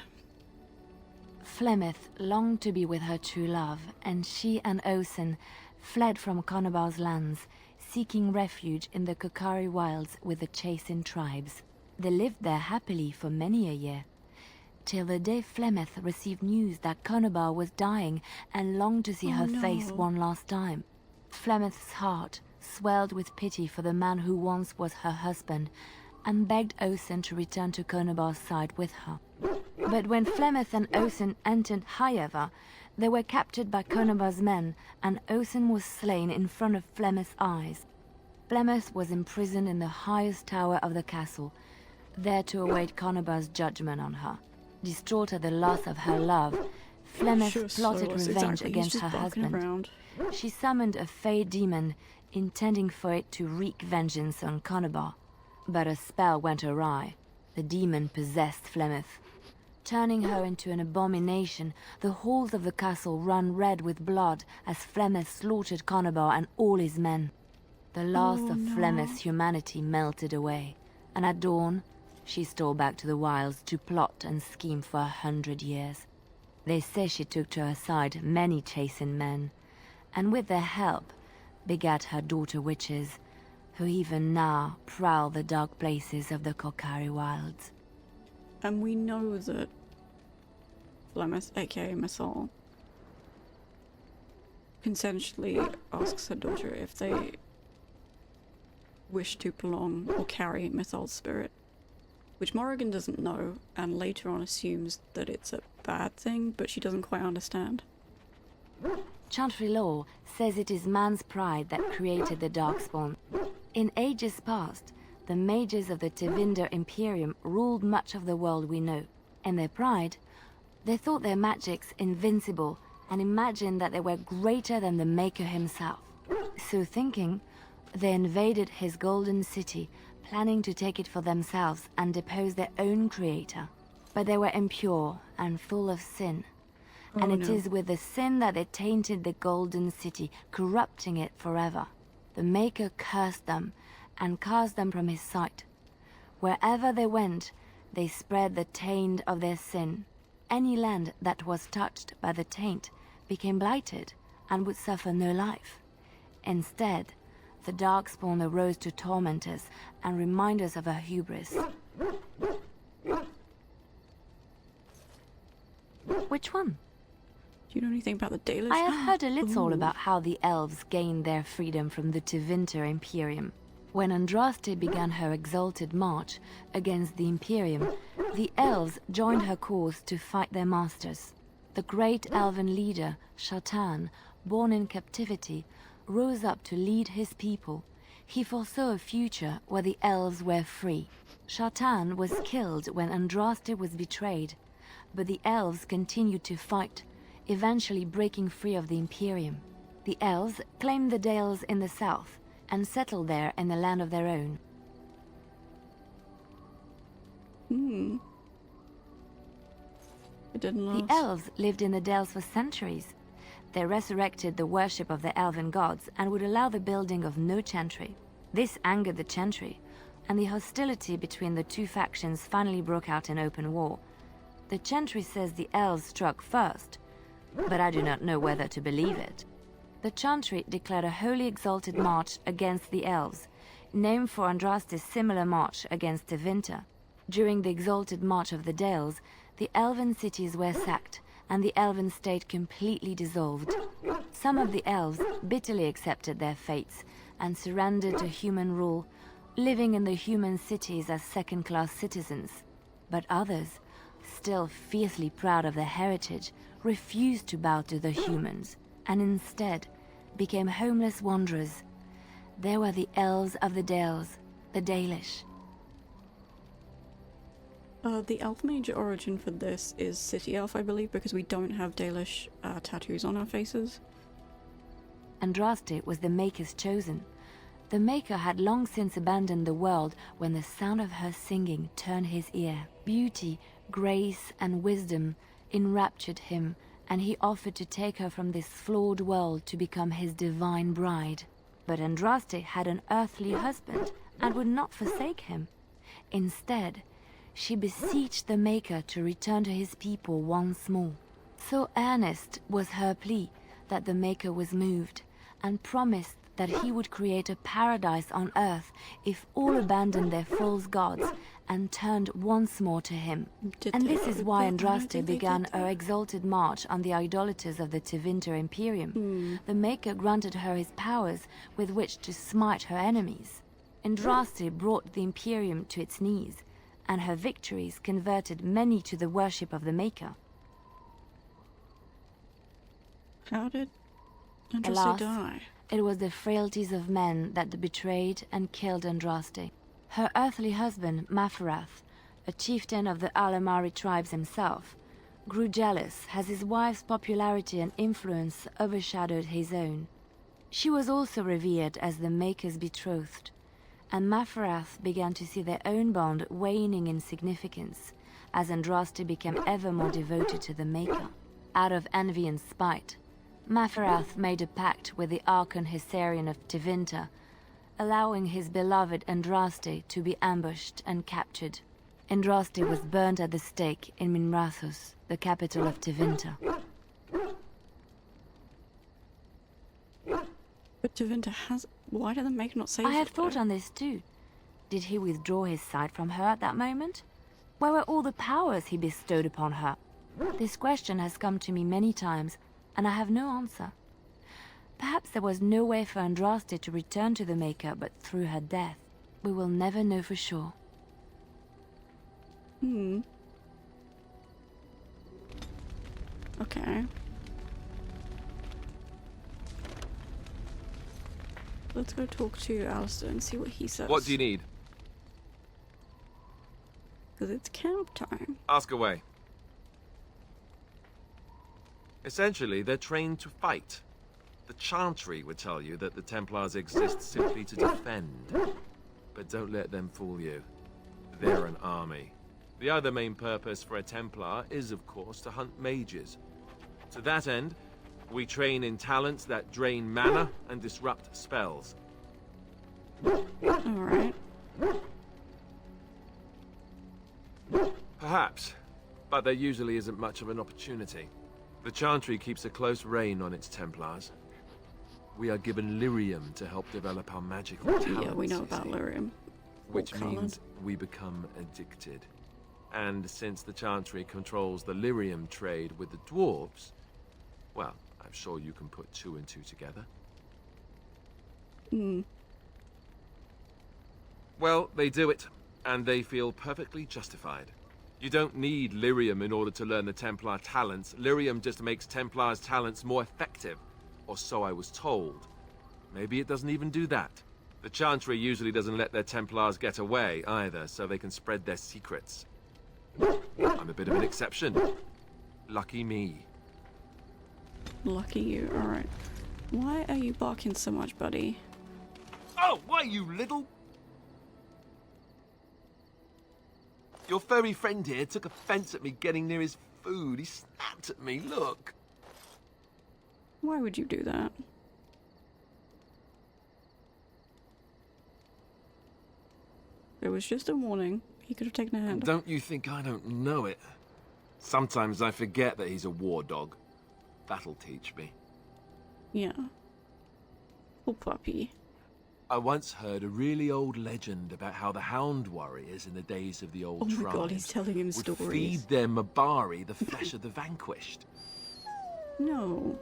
[SPEAKER 9] Flemeth longed to be with her true love, and she and Osen fled from Conobar's lands, seeking refuge in the Kokari wilds with the Chasing tribes. They lived there happily for many a year, till the day Flemeth received news that Conobar was dying and longed to see her face one last time. Flemeth's heart swelled with pity for the man who once was her husband, and begged Osen to return to Conobar's side with her. But when Flemeth and Osen entered Highever, they were captured by Conobar's men, and Osen was slain in front of Flemeth's eyes. Flemeth was imprisoned in the highest tower of the castle, there to await Conobar's judgment on her. Distraught at the loss of her love, Flemeth plotted revenge against her husband. She summoned a fey demon, intending for it to wreak vengeance on Conobar. But a spell went awry. The demon possessed Flemeth. Turning her into an abomination, the halls of the castle ran red with blood as Flemeth slaughtered Conobar and all his men. The last of Flemeth's humanity melted away, and at dawn, she stole back to the wilds to plot and scheme for 100 years. They say she took to her side many Chasing men, and with their help, begat her daughter witches, who even now prowl the dark places of the Kokari wilds.
[SPEAKER 1] And we know that Flemeth, aka Messal, consensually asks her daughter if they wish to prolong or carry Messal's spirit, which Morrigan doesn't know, and later on assumes that it's a bad thing, but she doesn't quite understand.
[SPEAKER 9] Chantry law says it is man's pride that created the Darkspawn. In ages past, the mages of the Tevinder Imperium ruled much of the world we know. In their pride, they thought their magics invincible and imagined that they were greater than the Maker himself. So thinking, they invaded his golden city, planning to take it for themselves and depose their own creator. But they were impure and full of sin. And it is with the sin that they tainted the golden city, corrupting it forever. The Maker cursed them and cast them from his sight. Wherever they went, they spread the taint of their sin. Any land that was touched by the taint became blighted and would suffer no life. Instead, the Darkspawn arose to torment us and remind us of our hubris. Which one?
[SPEAKER 1] Do you know anything about the Dalish?
[SPEAKER 9] I have heard a little about how the elves gained their freedom from the Tevinter Imperium. When Andraste began her exalted march against the Imperium, the elves joined her cause to fight their masters. The great elven leader, Shatan, born in captivity, rose up to lead his people. He foresaw a future where the elves were free. Shatan was killed when Andraste was betrayed, but the elves continued to fight, eventually breaking free of the Imperium. The elves claimed the Dales in the south and settled there in a land of their own.
[SPEAKER 1] It didn't last.
[SPEAKER 9] The elves lived in the Dales for centuries. They resurrected the worship of the elven gods and would allow the building of no chantry. This angered the chantry, and the hostility between the two factions finally broke out in open war. The chantry says the elves struck first, but I do not know whether to believe it. The chantry declared a wholly exalted march against the elves, named for Andraste's similar march against Tevinter. During the exalted march of the Dales, the elven cities were sacked, and the elven state completely dissolved. Some of the elves bitterly accepted their fates and surrendered to human rule, living in the human cities as second-class citizens. But others, still fiercely proud of their heritage, refused to bow to the humans, and instead became homeless wanderers. They were the elves of the Dales, the Dalish.
[SPEAKER 1] The elf major origin for this is city elf, I believe, because we don't have Dalish tattoos on our faces.
[SPEAKER 9] Andraste was the Maker's chosen. The Maker had long since abandoned the world when the sound of her singing turned his ear. Beauty, grace, and wisdom enraptured him, and he offered to take her from this flawed world to become his divine bride. But Andraste had an earthly husband and would not forsake him. Instead, she beseeched the Maker to return to his people once more. So earnest was her plea that the Maker was moved, and promised that he would create a paradise on earth if all abandoned their false gods and turned once more to him. And this is why Andraste began her exalted march on the idolaters of the Tevinter Imperium. The Maker granted her his powers with which to smite her enemies. Andraste brought the Imperium to its knees, and her victories converted many to the worship of the Maker.
[SPEAKER 1] How did Andraste
[SPEAKER 9] Alas,
[SPEAKER 1] die?
[SPEAKER 9] It was the frailties of men that betrayed and killed Andraste. Her earthly husband, Maferath, a chieftain of the Alamari tribes himself, grew jealous as his wife's popularity and influence overshadowed his own. She was also revered as the Maker's betrothed, and Maferath began to see their own bond waning in significance as Andraste became ever more devoted to the Maker. Out of envy and spite, Maferath made a pact with the Archon Hysarian of Tevinter, allowing his beloved Andraste to be ambushed and captured. Andraste was burned at the stake in Minrathous, the capital of Tevinter.
[SPEAKER 1] But Tevinter has... Why did the Maker not save
[SPEAKER 9] I have
[SPEAKER 1] her?
[SPEAKER 9] thought on this too. Did he withdraw his sight from her at that moment? Where were all the powers he bestowed upon her? This question has come to me many times, and I have no answer. Perhaps there was no way for Andraste to return to the Maker but through her death. We will never know for sure.
[SPEAKER 1] Okay. Let's go talk to Alistair and see what he says.
[SPEAKER 7] What do you need?
[SPEAKER 1] Because it's camp time.
[SPEAKER 7] Ask away. Essentially, they're trained to fight. The Chantry would tell you that the Templars exist simply to defend. But don't let them fool you. They're an army. The other main purpose for a Templar is, of course, to hunt mages. To that end, we train in talents that drain mana and disrupt spells.
[SPEAKER 1] Alright.
[SPEAKER 7] Perhaps, but there usually isn't much of an opportunity. The Chantry keeps a close rein on its Templars. We are given lyrium to help develop our magical talents.
[SPEAKER 1] Yeah, we know about lyrium.
[SPEAKER 7] Which means we become addicted. And since the Chantry controls the lyrium trade with the dwarves, well, I'm sure you can put 2 and 2 together.
[SPEAKER 1] Hmm.
[SPEAKER 7] Well, they do it, and they feel perfectly justified. You don't need lyrium in order to learn the Templar talents. Lyrium just makes Templars' talents more effective. Or so I was told. Maybe it doesn't even do that. The Chantry usually doesn't let their Templars get away either, so they can spread their secrets. I'm a bit of an exception. Lucky me.
[SPEAKER 1] Lucky you, alright. Why are you barking so much, buddy?
[SPEAKER 7] Oh, why, you little... Your furry friend here took offense at me getting near his food. He snapped at me, look.
[SPEAKER 1] Why would you do that? It was just a warning. He could have taken a hand.
[SPEAKER 7] Don't you think I don't know it? Sometimes I forget that he's a war dog. That'll teach me.
[SPEAKER 1] Yeah. Poor puppy.
[SPEAKER 7] I once heard a really old legend about how the Hound Warriors in the days of the old
[SPEAKER 1] Oh my
[SPEAKER 7] tribes
[SPEAKER 1] god, he's telling him
[SPEAKER 7] would
[SPEAKER 1] stories.
[SPEAKER 7] feed their Mabari the flesh of the vanquished.
[SPEAKER 1] No.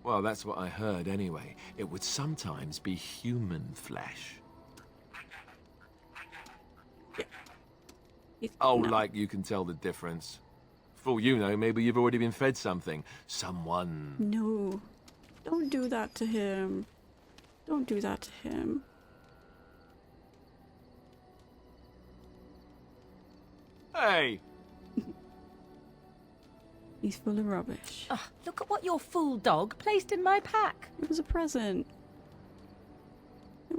[SPEAKER 7] Well, that's what I heard anyway. It would sometimes be human flesh. Oh,
[SPEAKER 1] no.
[SPEAKER 7] like you can tell the difference. For all you know, maybe you've already been fed something. Someone.
[SPEAKER 1] No. Don't do that to him. Don't do that to him.
[SPEAKER 7] Hey!
[SPEAKER 1] He's full of rubbish.
[SPEAKER 6] Oh, look at what your fool dog placed in my pack.
[SPEAKER 1] It was a present.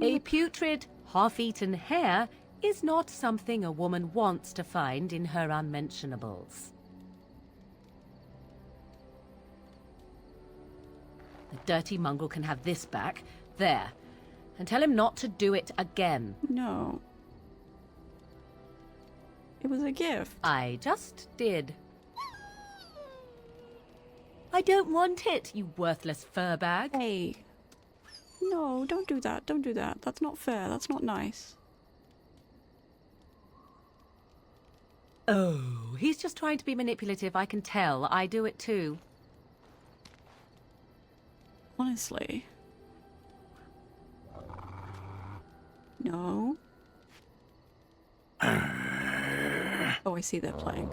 [SPEAKER 6] A putrid, half-eaten hare is not something a woman wants to find in her unmentionables. The dirty mongrel can have this back. There. And tell him not to do it again.
[SPEAKER 1] No. It was a gift.
[SPEAKER 6] I just did. I don't want it, you worthless fur bag.
[SPEAKER 1] Hey. No, don't do that. Don't do that. That's not fair. That's not nice.
[SPEAKER 6] Oh, he's just trying to be manipulative, I can tell. I do it too.
[SPEAKER 1] Honestly. No. Oh, I see they're playing.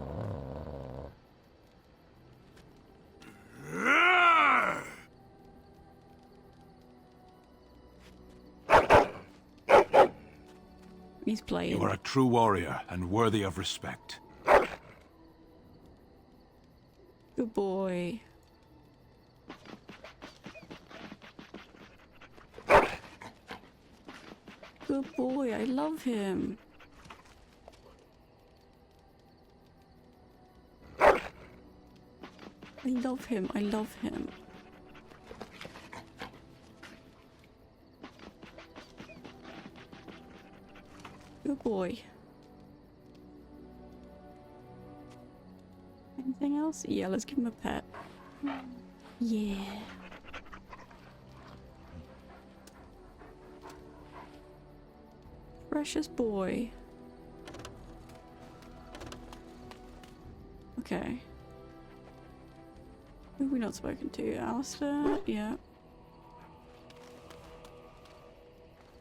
[SPEAKER 1] He's playing.
[SPEAKER 8] You are a true warrior and worthy of respect.
[SPEAKER 1] Good boy. Good boy, I love him. I love him, I love him. Good boy. Anything else? Yeah, let's give him a pet. Yeah. Precious boy. Okay. Who have we not spoken to? Alistair? Yeah.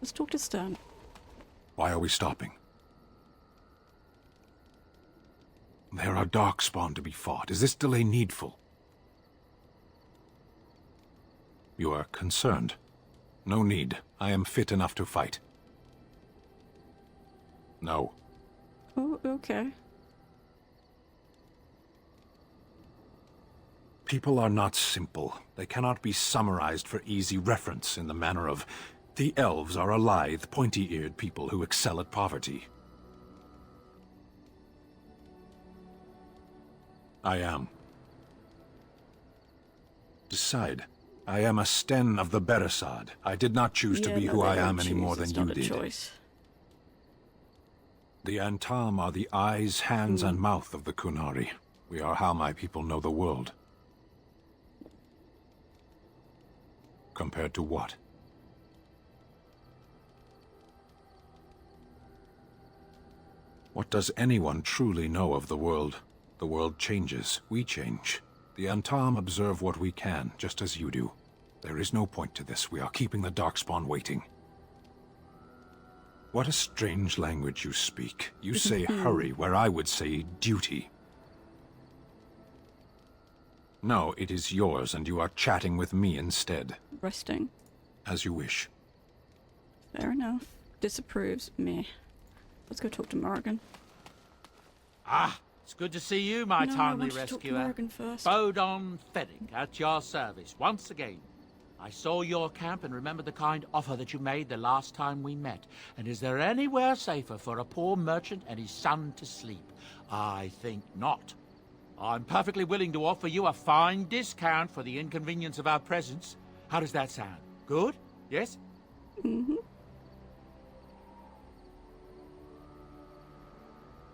[SPEAKER 1] Let's talk to Stern.
[SPEAKER 8] Why are we stopping? There are darkspawn to be fought. Is this delay needful? You are concerned. No need. I am fit enough to fight. No.
[SPEAKER 1] Oh, okay.
[SPEAKER 8] People are not simple. They cannot be summarized for easy reference in the manner of, the elves are a lithe, pointy-eared people who excel at poverty. I am. Decide. I am a Sten of the Beresad. I did not choose to be who I am any more than you did.
[SPEAKER 1] Choice.
[SPEAKER 8] The Antam are the eyes, hands, and mouth of the Kunari. We are how my people know the world. Compared to what? What does anyone truly know of the world? The world changes. We change. The Antam observe what we can, just as you do. There is no point to this. We are keeping the Darkspawn waiting. What a strange language you speak. You say hurry, where I would say duty. No, it is yours, and you are chatting with me instead.
[SPEAKER 1] Resting.
[SPEAKER 8] As you wish.
[SPEAKER 1] Fair enough. Disapproves. Meh. Let's go talk to Morrigan.
[SPEAKER 2] Ah, it's good to see you, my timely rescuer. Bodon Fennick, at your service, once again. I saw your camp and remembered the kind offer that you made the last time we met. And is there anywhere safer for a poor merchant and his son to sleep? I think not. I'm perfectly willing to offer you a fine discount for the inconvenience of our presence. How does that sound? Good? Yes?
[SPEAKER 1] Mm-hmm.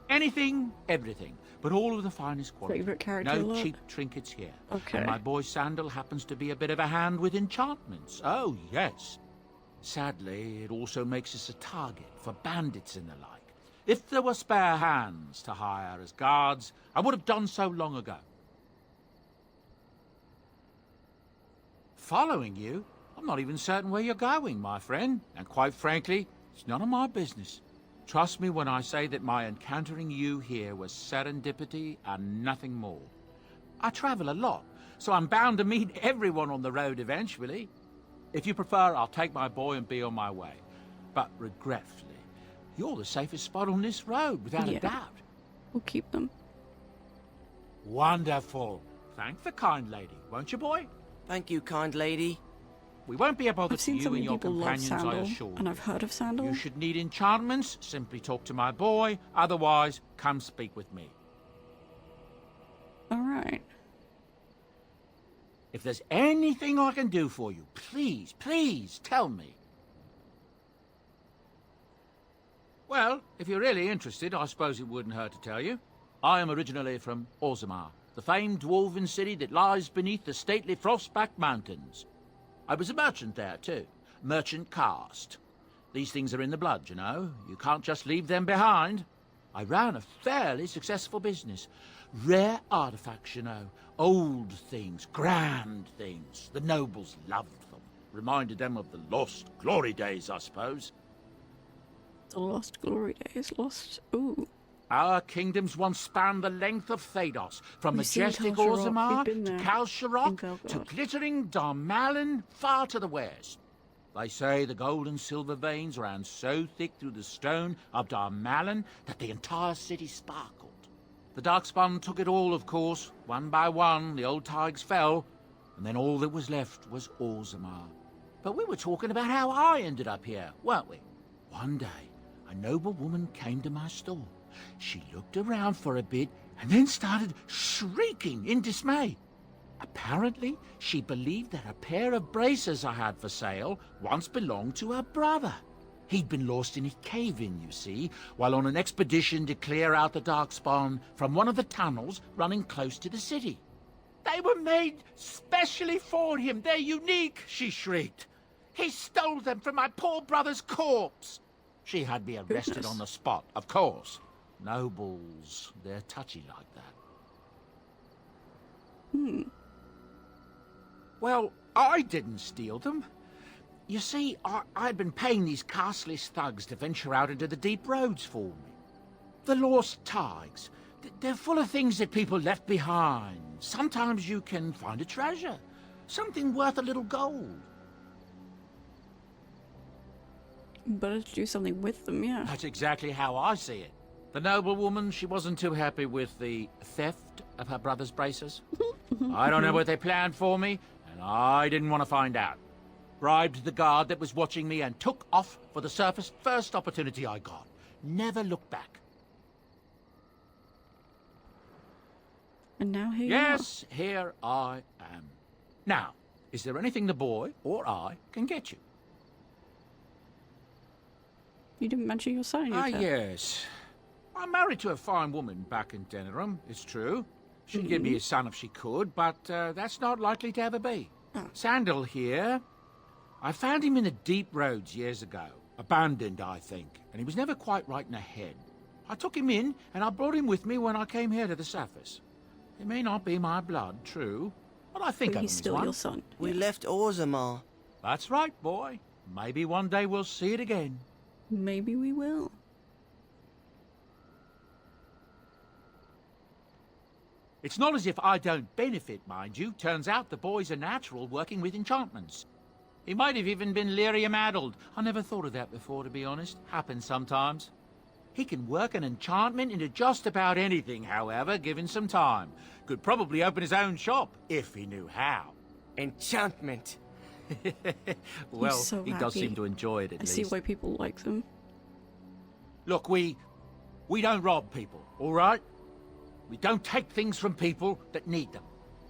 [SPEAKER 2] Anything, everything, but all of the finest quality.
[SPEAKER 1] Favorite character
[SPEAKER 2] No cheap trinkets here.
[SPEAKER 1] Okay.
[SPEAKER 2] And my boy Sandal happens to be a bit of a hand with enchantments. Oh, yes. Sadly, it also makes us a target for bandits and the like. If there were spare hands to hire as guards, I would have done so long ago. Following you? I'm not even certain where you're going, my friend. And quite frankly, it's none of my business. Trust me when I say that my encountering you here was serendipity and nothing more. I travel a lot, so I'm bound to meet everyone on the road eventually. If you prefer, I'll take my boy and be on my way. But regretfully, you're the safest spot on this road, without a doubt.
[SPEAKER 1] We'll keep them.
[SPEAKER 2] Wonderful. Thank the kind lady, won't you, boy?
[SPEAKER 13] Thank you, kind lady.
[SPEAKER 2] We won't be a bother
[SPEAKER 1] I've
[SPEAKER 2] to
[SPEAKER 1] seen
[SPEAKER 2] you
[SPEAKER 1] so
[SPEAKER 2] and
[SPEAKER 1] many
[SPEAKER 2] your
[SPEAKER 1] people love
[SPEAKER 2] companions, I
[SPEAKER 1] Sandal,
[SPEAKER 2] assure you.
[SPEAKER 1] and I've heard of Sandal.
[SPEAKER 2] You should need enchantments, simply talk to my boy. Otherwise, come speak with me.
[SPEAKER 1] Alright.
[SPEAKER 2] If there's anything I can do for you, please, please tell me. Well, if you're really interested, I suppose it wouldn't hurt to tell you. I am originally from Orzammar, the famed dwarven city that lies beneath the stately Frostback Mountains. I was a merchant there, too. Merchant caste. These things are in the blood, you know. You can't just leave them behind. I ran a fairly successful business. Rare artifacts, you know. Old things, grand things. The nobles loved them. Reminded them of the lost glory days, I suppose.
[SPEAKER 1] The lost glory days. Lost... Ooh.
[SPEAKER 2] Our kingdoms once spanned the length of Thados, from majestic Orzammar to Kalsharok to glittering Darmalin far to the west. They say the gold and silver veins ran so thick through the stone of Darmalin that the entire city sparkled. The Darkspawn took it all, of course. One by one, the old tigers fell, and then all that was left was Orzammar. But we were talking about how I ended up here, weren't we? One day, a noble woman came to my store. She looked around for a bit and then started shrieking in dismay. Apparently, she believed that a pair of braces I had for sale once belonged to her brother. He'd been lost in a cave-in, you see, while on an expedition to clear out the Darkspawn from one of the tunnels running close to the city. They were made specially for him. They're unique, she shrieked. He stole them from my poor brother's corpse. She had me arrested on the spot, of course. Nobles, they're touchy like that. Well, I didn't steal them. You see, I'd been paying these castless thugs to venture out into the deep roads for me. The lost tigers, they're full of things that people left behind. Sometimes you can find a treasure, something worth a little gold.
[SPEAKER 1] Better to do something with them, yeah.
[SPEAKER 2] That's exactly how I see it. The noblewoman, she wasn't too happy with the theft of her brother's braces. I don't know what they planned for me, and I didn't want to find out. Bribed the guard that was watching me and took off for the surface first opportunity I got. Never looked back.
[SPEAKER 1] And now here
[SPEAKER 2] Yes, here I am. Now, is there anything the boy or I can get you?
[SPEAKER 1] You didn't mention your son.
[SPEAKER 2] Yes. I'm married to a fine woman back in Denerim, it's true. She'd give me a son if she could, but that's not likely to ever be. Sandal here. I found him in the deep roads years ago. Abandoned, I think, and he was never quite right in the head. I took him in, and I brought him with me when I came here to the surface. It may not be my blood, true, but I think
[SPEAKER 1] he's still your son.
[SPEAKER 13] We left Orzammar.
[SPEAKER 2] That's right, boy. Maybe one day we'll see it again.
[SPEAKER 1] Maybe we will.
[SPEAKER 2] It's not as if I don't benefit, mind you. Turns out the boy's a natural working with enchantments. He might have even been lyrium-addled. I never thought of that before, to be honest. Happens sometimes. He can work an enchantment into just about anything, however, given some time. Could probably open his own shop, if he knew how.
[SPEAKER 13] Enchantment.
[SPEAKER 2] Well,
[SPEAKER 1] so
[SPEAKER 2] he does seem to enjoy it, at least.
[SPEAKER 1] I see why people like them.
[SPEAKER 2] Look, we don't rob people, all right? We don't take things from people that need them.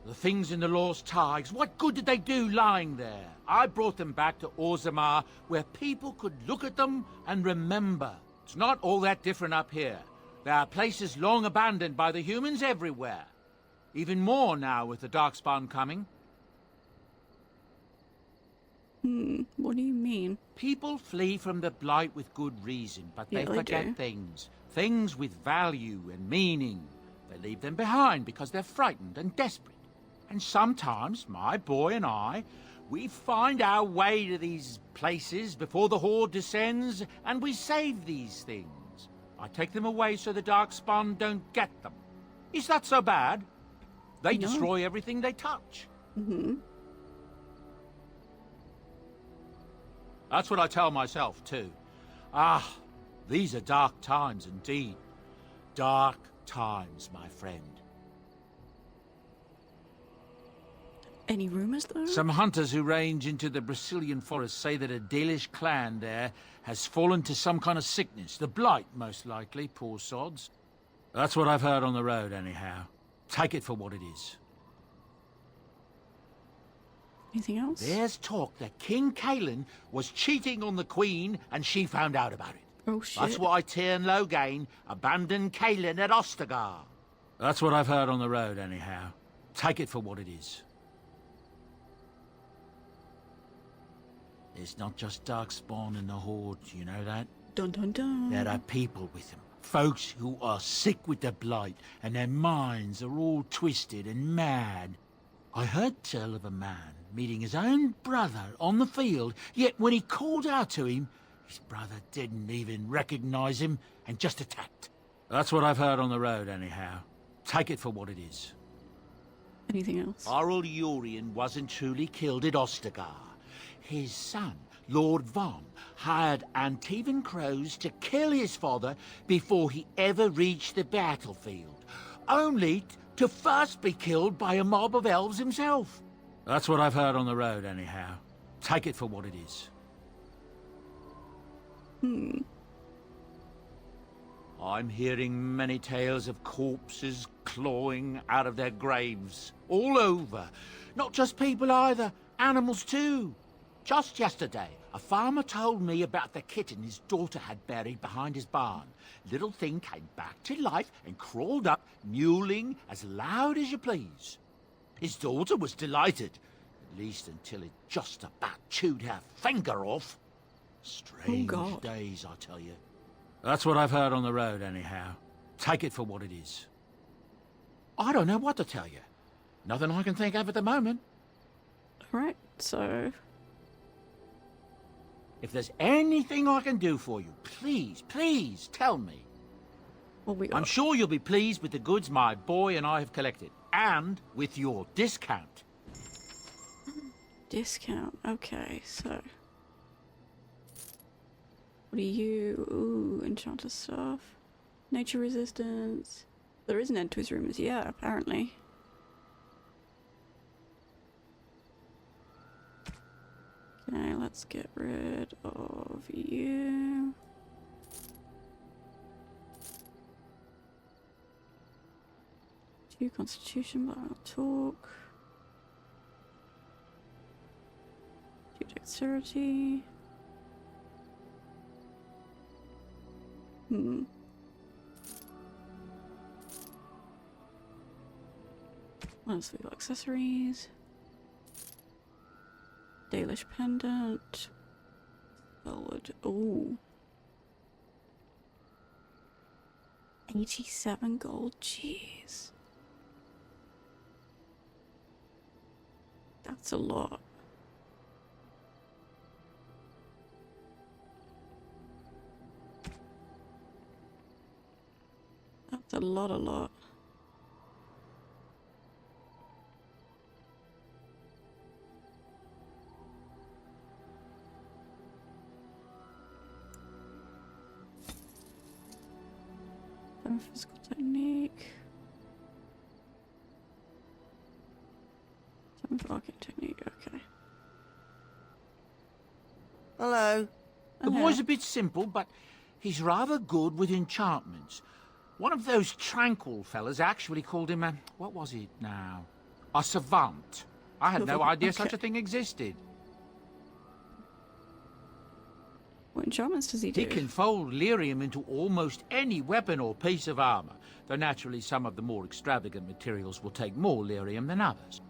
[SPEAKER 2] The things in the Lost Tides, what good did they do lying there? I brought them back to Orzammar, where people could look at them and remember. It's not all that different up here. There are places long abandoned by the humans everywhere. Even more now with the Darkspawn coming.
[SPEAKER 1] What do you mean?
[SPEAKER 2] People flee from the Blight with good reason, but they forget things. Things with value and meaning. They leave them behind because they're frightened and desperate. And sometimes, my boy and I, we find our way to these places before the Horde descends, and we save these things. I take them away so the Darkspawn don't get them. Is that so bad? They destroy everything they touch. That's what I tell myself, too. Ah, these are dark times indeed. Dark times, my friend.
[SPEAKER 1] Any rumors, though?
[SPEAKER 2] Some hunters who range into the Brazilian forest say that a Dalish clan there has fallen to some kind of sickness. The Blight, most likely, poor sods. That's what I've heard on the road, anyhow. Take it for what it is.
[SPEAKER 1] Anything else?
[SPEAKER 2] There's talk that King Cailan was cheating on the Queen, and she found out about it.
[SPEAKER 1] Oh, shit.
[SPEAKER 2] That's why Tyrn Logain abandoned Cailan at Ostagar. That's what I've heard on the road, anyhow. Take it for what it is. It's not just Darkspawn in the Horde, you know that?
[SPEAKER 1] Dun dun dun.
[SPEAKER 2] There are people with them. Folks who are sick with the Blight, and their minds are all twisted and mad. I heard tell of a man meeting his own brother on the field, yet when he called out to him, his brother didn't even recognize him and just attacked. That's what I've heard on the road, anyhow. Take it for what it is.
[SPEAKER 1] Anything else?
[SPEAKER 2] Oral Urian wasn't truly killed at Ostagar. His son, Lord Von, hired Antivan crows to kill his father before he ever reached the battlefield, only to first be killed by a mob of elves himself. That's what I've heard on the road, anyhow. Take it for what it is. I'm hearing many tales of corpses clawing out of their graves, all over. Not just people either, animals too. Just yesterday, a farmer told me about the kitten his daughter had buried behind his barn. Little thing came back to life and crawled up, mewling as loud as you please. His daughter was delighted, at least until it just about chewed her finger off. Strange days, I tell you. That's what I've heard on the road, anyhow. Take it for what it is. I don't know what to tell you. Nothing I can think of at the moment.
[SPEAKER 1] Alright, so...
[SPEAKER 2] If there's anything I can do for you, please, please tell me.
[SPEAKER 1] What we got?
[SPEAKER 2] I'm sure you'll be pleased with the goods my boy and I have collected. And with your discount.
[SPEAKER 1] Discount, okay, so... What are you... Ooh, enchanter stuff. Nature resistance. There is an end to his rumors, yeah, apparently. Okay, let's get rid of you. Two constitution, but I'll talk. Two dexterity. What else we got? Accessories. Dalish pendant. Velvet. Ooh. 87 gold. Jeez. That's a lot. That's a lot. Physical technique. Some arcane technique, okay.
[SPEAKER 13] Hello.
[SPEAKER 2] The boy's a bit simple, but he's rather good with enchantments. One of those tranquil fellas actually called him a... what was it now? A savant. I had no idea such a thing existed.
[SPEAKER 1] What enchantments does he do?
[SPEAKER 2] He can fold lyrium into almost any weapon or piece of armor, though naturally some of the more extravagant materials will take more lyrium than others.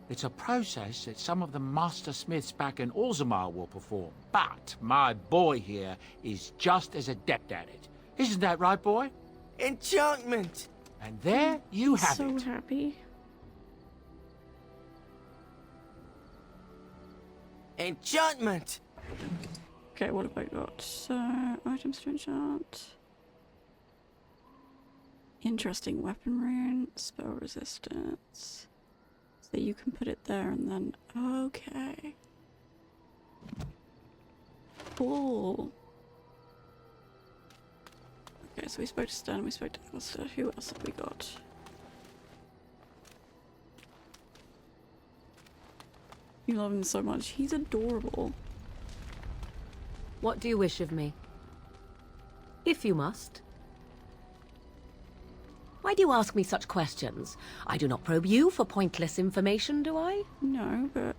[SPEAKER 2] It's a process that some of the master smiths back in Orzammar will perform, but my boy here is just as adept at it. Isn't that right, boy?
[SPEAKER 13] Enchantment!
[SPEAKER 2] And there you have
[SPEAKER 1] it.
[SPEAKER 2] So
[SPEAKER 1] happy.
[SPEAKER 13] Enchantment!
[SPEAKER 1] Okay, what have I got? So, items to enchant. Interesting weapon rune, spell resistance. So you can put it there and then... okay. Cool. Okay, so we spoke to Stan and we spoke to Alistair. Who else have we got? You love him so much. He's adorable.
[SPEAKER 6] What do you wish of me? If you must. Why do you ask me such questions? I do not probe you for pointless information, do I?
[SPEAKER 1] No, but...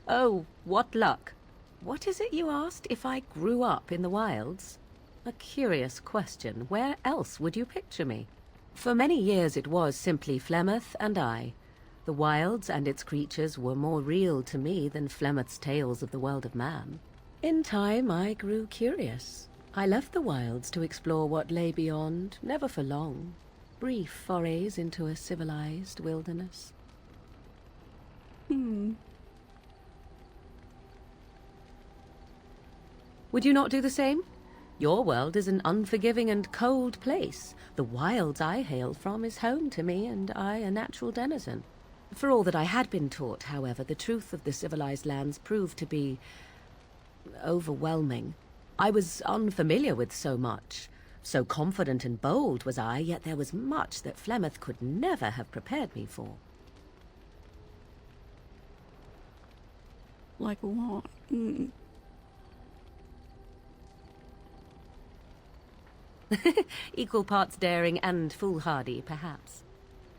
[SPEAKER 6] Oh, what luck. What is it you asked? If I grew up in the wilds? A curious question. Where else would you picture me? For many years it was simply Flemeth and I. The wilds and its creatures were more real to me than Flemeth's tales of the world of man. In time, I grew curious. I left the wilds to explore what lay beyond, never for long. Brief forays into a civilized wilderness. Would you not do the same? Your world is an unforgiving and cold place. The wilds I hail from is home to me, and I a natural denizen. For all that I had been taught, however, the truth of the civilized lands proved to be overwhelming. I was unfamiliar with so much. So confident and bold was I, yet there was much that Flemeth could never have prepared me for.
[SPEAKER 1] Like what?
[SPEAKER 6] Equal parts daring and foolhardy, perhaps.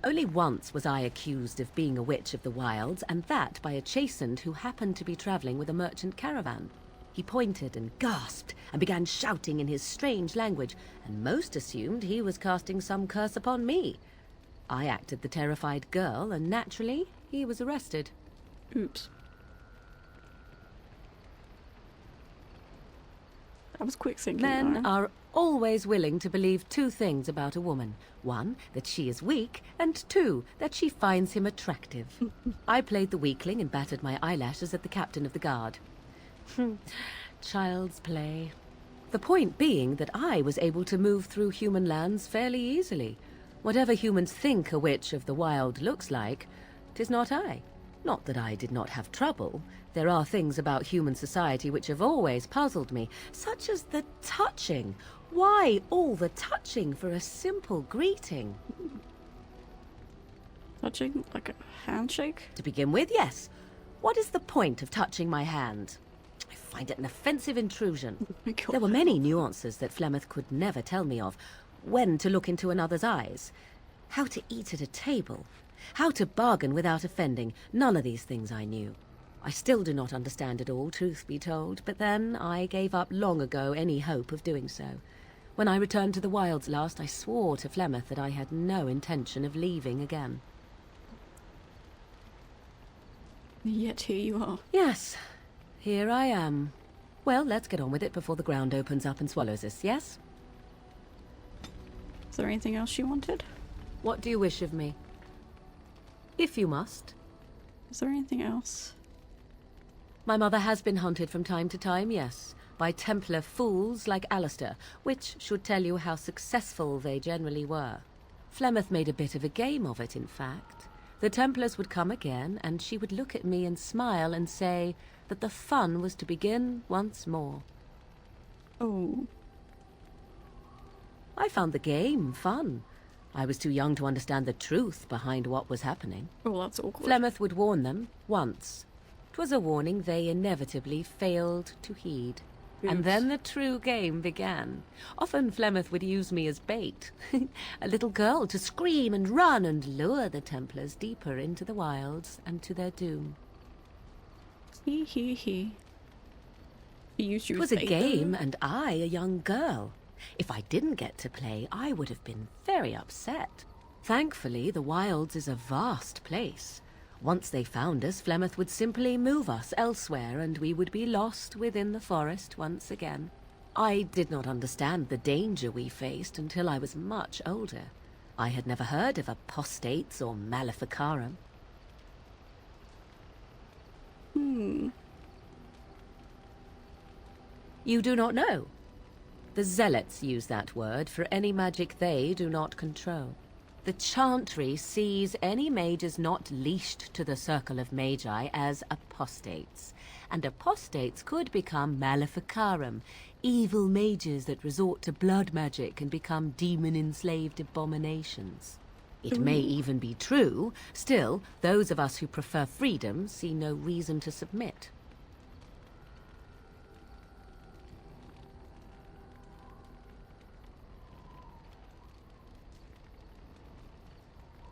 [SPEAKER 6] Only once was I accused of being a witch of the wilds, and that by a chastened who happened to be travelling with a merchant caravan. He pointed and gasped, and began shouting in his strange language, and most assumed he was casting some curse upon me. I acted the terrified girl, and naturally, he was arrested.
[SPEAKER 1] Oops. That was quick thinking.
[SPEAKER 6] Men are always willing to believe two things about a woman. One, that she is weak, and two, that she finds him attractive. I played the weakling and battered my eyelashes at the captain of the guard. Child's play. The point being that I was able to move through human lands fairly easily. Whatever humans think a witch of the wild looks like, 'tis not I. Not that I did not have trouble. There are things about human society which have always puzzled me, such as the touching. Why all the touching for a simple greeting?
[SPEAKER 1] Touching? Like a handshake?
[SPEAKER 6] To begin with, yes. What is the point of touching my hand? I find it an offensive intrusion.
[SPEAKER 1] Oh my God.
[SPEAKER 6] There were many nuances that Flemeth could never tell me of. When to look into another's eyes. How to eat at a table. How to bargain without offending. None of these things I knew. I still do not understand it all, truth be told, but then I gave up long ago any hope of doing so. When I returned to the wilds last, I swore to Flemeth that I had no intention of leaving again.
[SPEAKER 1] Yet here you are.
[SPEAKER 6] Yes, here I am. Well, let's get on with it before the ground opens up and swallows us, yes?
[SPEAKER 1] Is there anything else you wanted?
[SPEAKER 6] What do you wish of me? If you must.
[SPEAKER 1] Is there anything else?
[SPEAKER 6] My mother has been hunted from time to time, yes, by Templar fools like Alistair, which should tell you how successful they generally were. Flemeth made a bit of a game of it, in fact. The Templars would come again, and she would look at me and smile and say that the fun was to begin once more.
[SPEAKER 1] Oh.
[SPEAKER 6] I found the game fun. I was too young to understand the truth behind what was happening.
[SPEAKER 1] Oh, that's awkward.
[SPEAKER 6] Flemeth would warn them once. 'Twas a warning they inevitably failed to heed. And then the true game began. Often Flemeth would use me as bait. A little girl to scream and run and lure the Templars deeper into the wilds and to their doom.
[SPEAKER 1] He. He used you as
[SPEAKER 6] It was a
[SPEAKER 1] bait,
[SPEAKER 6] game,
[SPEAKER 1] though?
[SPEAKER 6] and I a young girl. If I didn't get to play, I would have been very upset. Thankfully, the wilds is a vast place. Once they found us, Flemeth would simply move us elsewhere, and we would be lost within the forest once again. I did not understand the danger we faced until I was much older. I had never heard of apostates or maleficarum. You do not know? The Zealots use that word for any magic they do not control. The Chantry sees any mages not leashed to the Circle of Magi as apostates, and apostates could become maleficarum, evil mages that resort to blood magic and become demon-enslaved abominations. It may even be true, still, those of us who prefer freedom see no reason to submit.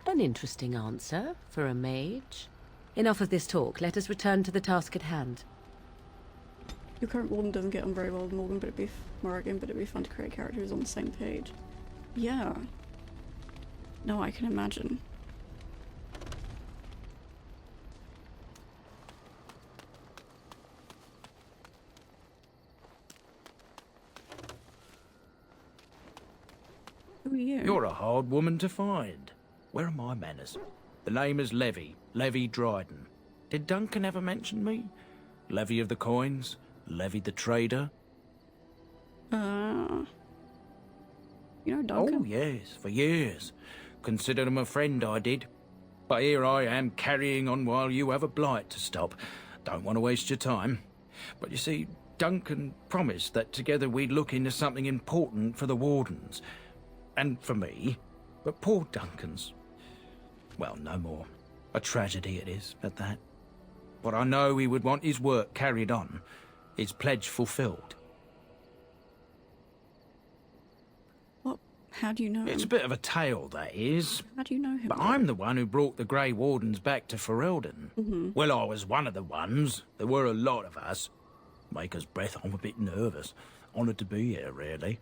[SPEAKER 6] An interesting answer for a mage. Enough of this talk. Let us return to the task at hand.
[SPEAKER 1] Your current warden doesn't get on very well with Morgan, but it'd be fun to create characters on the same page. Yeah. No, I can imagine. Who are you?
[SPEAKER 14] You're a hard woman to find. Where are my manners? The name is Levy Dryden. Did Duncan ever mention me? Levy of the coins? Levy the trader?
[SPEAKER 1] You know Duncan?
[SPEAKER 14] Oh, yes, for years. Considered him a friend, I did. But here I am carrying on while you have a blight to stop. Don't want to waste your time. But you see, Duncan promised that together we'd look into something important for the Wardens. And for me. But poor Duncan's... well, no more. A tragedy it is, at that. But I know he would want his work carried on. His pledge fulfilled.
[SPEAKER 1] What? How do you know him?
[SPEAKER 14] It's a bit of a tale, that is.
[SPEAKER 1] How do you know him?
[SPEAKER 14] But I'm the one who brought the Grey Wardens back to Ferelden.
[SPEAKER 1] Mm-hmm.
[SPEAKER 14] Well, I was one of the ones. There were a lot of us. Maker's breath, I'm a bit nervous. Honoured to be here, really.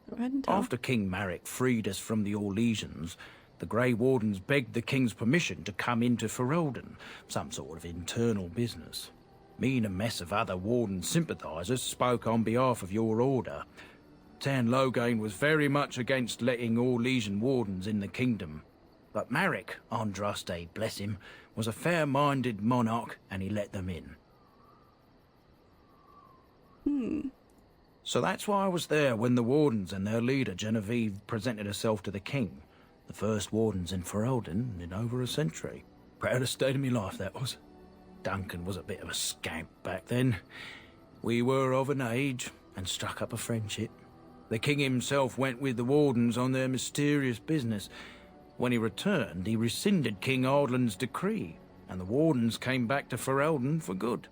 [SPEAKER 1] Go ahead and tell.
[SPEAKER 14] After King Marek freed us from the Orlesians, the Grey Wardens begged the King's permission to come into Ferelden, some sort of internal business. Me and a mess of other Warden sympathisers spoke on behalf of your order. Tan Loghain was very much against letting Orlesian Wardens in the kingdom. But Marek, Andraste, bless him, was a fair-minded monarch, and he let them in. So that's why I was there when the Wardens and their leader, Genevieve, presented herself to the king. The first wardens in Ferelden in over a century. Proudest day of my life, that was. Duncan was a bit of a scamp back then. We were of an age and struck up a friendship. The king himself went with the wardens on their mysterious business. When he returned, he rescinded King Ardland's decree, and the wardens came back to Ferelden for good.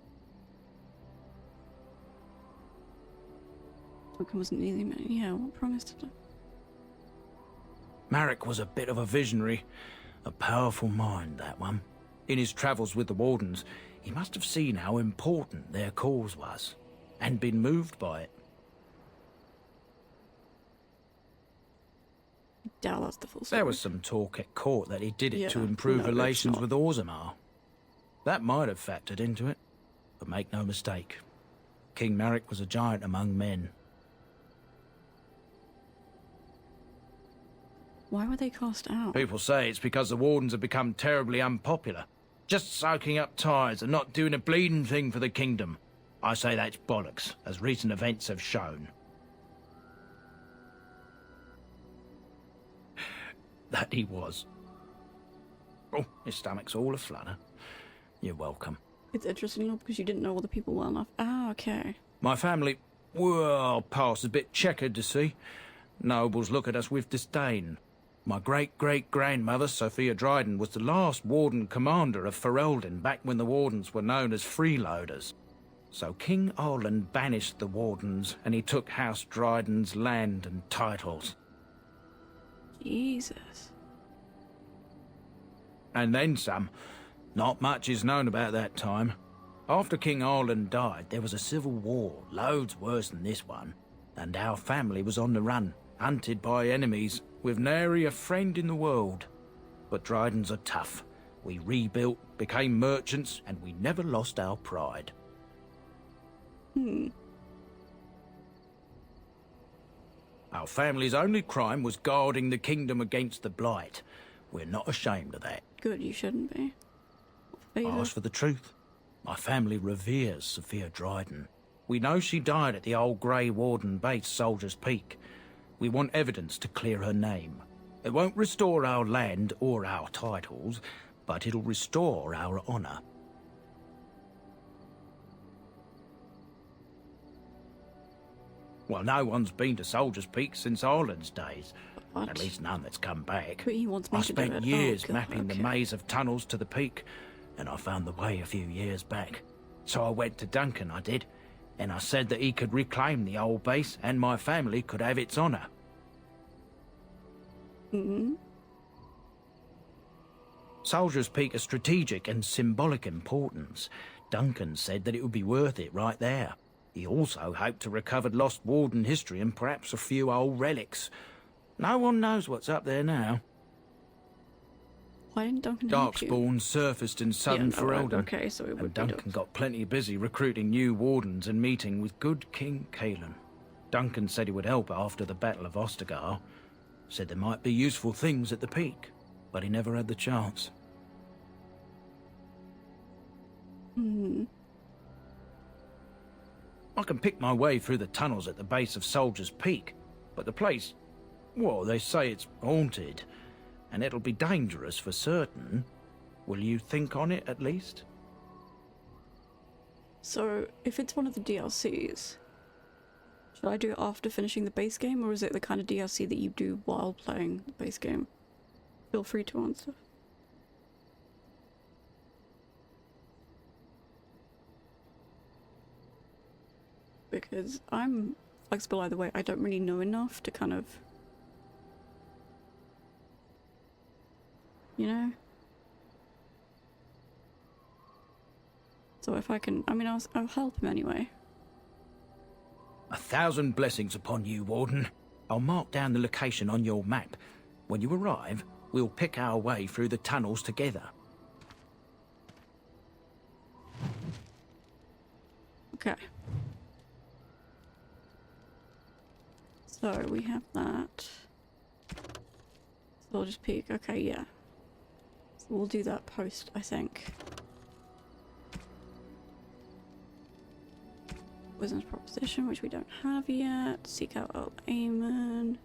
[SPEAKER 1] Duncan was an easy man. Yeah, what promised to do?
[SPEAKER 14] Marek was a bit of a visionary. A powerful mind, that one. In his travels with the wardens, he must have seen how important their cause was, and been moved by it.
[SPEAKER 1] Doubt that's the full story.
[SPEAKER 14] There was some talk at court that he did it to
[SPEAKER 1] Yeah,
[SPEAKER 14] improve
[SPEAKER 1] no,
[SPEAKER 14] relations
[SPEAKER 1] it's
[SPEAKER 14] with Orzammar. That might have factored into it, but make no mistake, King Marek was a giant among men.
[SPEAKER 1] Why were they cast out?
[SPEAKER 14] People say it's because the wardens have become terribly unpopular, just soaking up tires and not doing a bleeding thing for the kingdom. I say that's bollocks, as recent events have shown. That he was. Oh, his stomach's all aflutter. You're welcome.
[SPEAKER 1] It's interesting, not because you didn't know all the people well enough. Ah, okay.
[SPEAKER 14] My family, well, past a bit checkered to see. Nobles look at us with disdain. My great-great-grandmother, Sophia Dryden, was the last warden commander of Ferelden back when the wardens were known as freeloaders. So King Arland banished the wardens, and he took House Dryden's land and titles.
[SPEAKER 1] Jesus.
[SPEAKER 14] And then some. Not much is known about that time. After King Arland died, there was a civil war, loads worse than this one, and our family was on the run, hunted by enemies, with nary a friend in the world. But Drydens are tough. We rebuilt, became merchants, and we never lost our pride. Our family's only crime was guarding the kingdom against the Blight. We're not ashamed of that.
[SPEAKER 1] Good, you shouldn't be.
[SPEAKER 14] Ask for the truth. My family reveres Sophia Dryden. We know she died at the old Grey Warden base, Soldier's Peak. We want evidence to clear her name. It won't restore our land or our titles, but it'll restore our honor. Well, no one's been to Soldier's Peak since Ireland's days.
[SPEAKER 1] What?
[SPEAKER 14] At least none that's come back.
[SPEAKER 1] But he wants me
[SPEAKER 14] I
[SPEAKER 1] to do
[SPEAKER 14] spent
[SPEAKER 1] it.
[SPEAKER 14] years
[SPEAKER 1] God,
[SPEAKER 14] mapping the
[SPEAKER 1] okay.
[SPEAKER 14] maze of tunnels to the peak, and I found the way a few years back. So I went to Duncan, I did, and I said that he could reclaim the old base and my family could have its honor. Soldier's Peak has strategic and symbolic importance. Duncan said that it would be worth it right there. He also hoped to recover lost warden history and perhaps a few old relics. No one knows what's up there now.
[SPEAKER 1] Why didn't Duncan help you?
[SPEAKER 14] Darkspawn surfaced in southern Ferelden,
[SPEAKER 1] okay, so it would
[SPEAKER 14] and
[SPEAKER 1] be
[SPEAKER 14] Duncan got plenty busy recruiting new wardens and meeting with good King Cailan. Duncan said he would help after the Battle of Ostergar. Said there might be useful things at the peak, but he never had the chance. I can pick my way through the tunnels at the base of Soldier's Peak, but the place, well, they say it's haunted, and it'll be dangerous for certain. Will you think on it, at least?
[SPEAKER 1] So, if it's one of the DLCs, should I do it after finishing the base game, or is it the kind of DLC that you do while playing the base game? Feel free to answer. Because I'm flexible either way. I don't really know enough to kind of, you know? So if I can, I mean, I'll help him anyway.
[SPEAKER 14] 1,000 blessings upon you, Warden. I'll mark down the location on your map. When you arrive, we'll pick our way through the tunnels together.
[SPEAKER 1] Okay. So we have that. So I'll just peek. Okay, yeah. So we'll do that post, I think. Wisdom's proposition, which we don't have yet. Seek out Earl Aemon.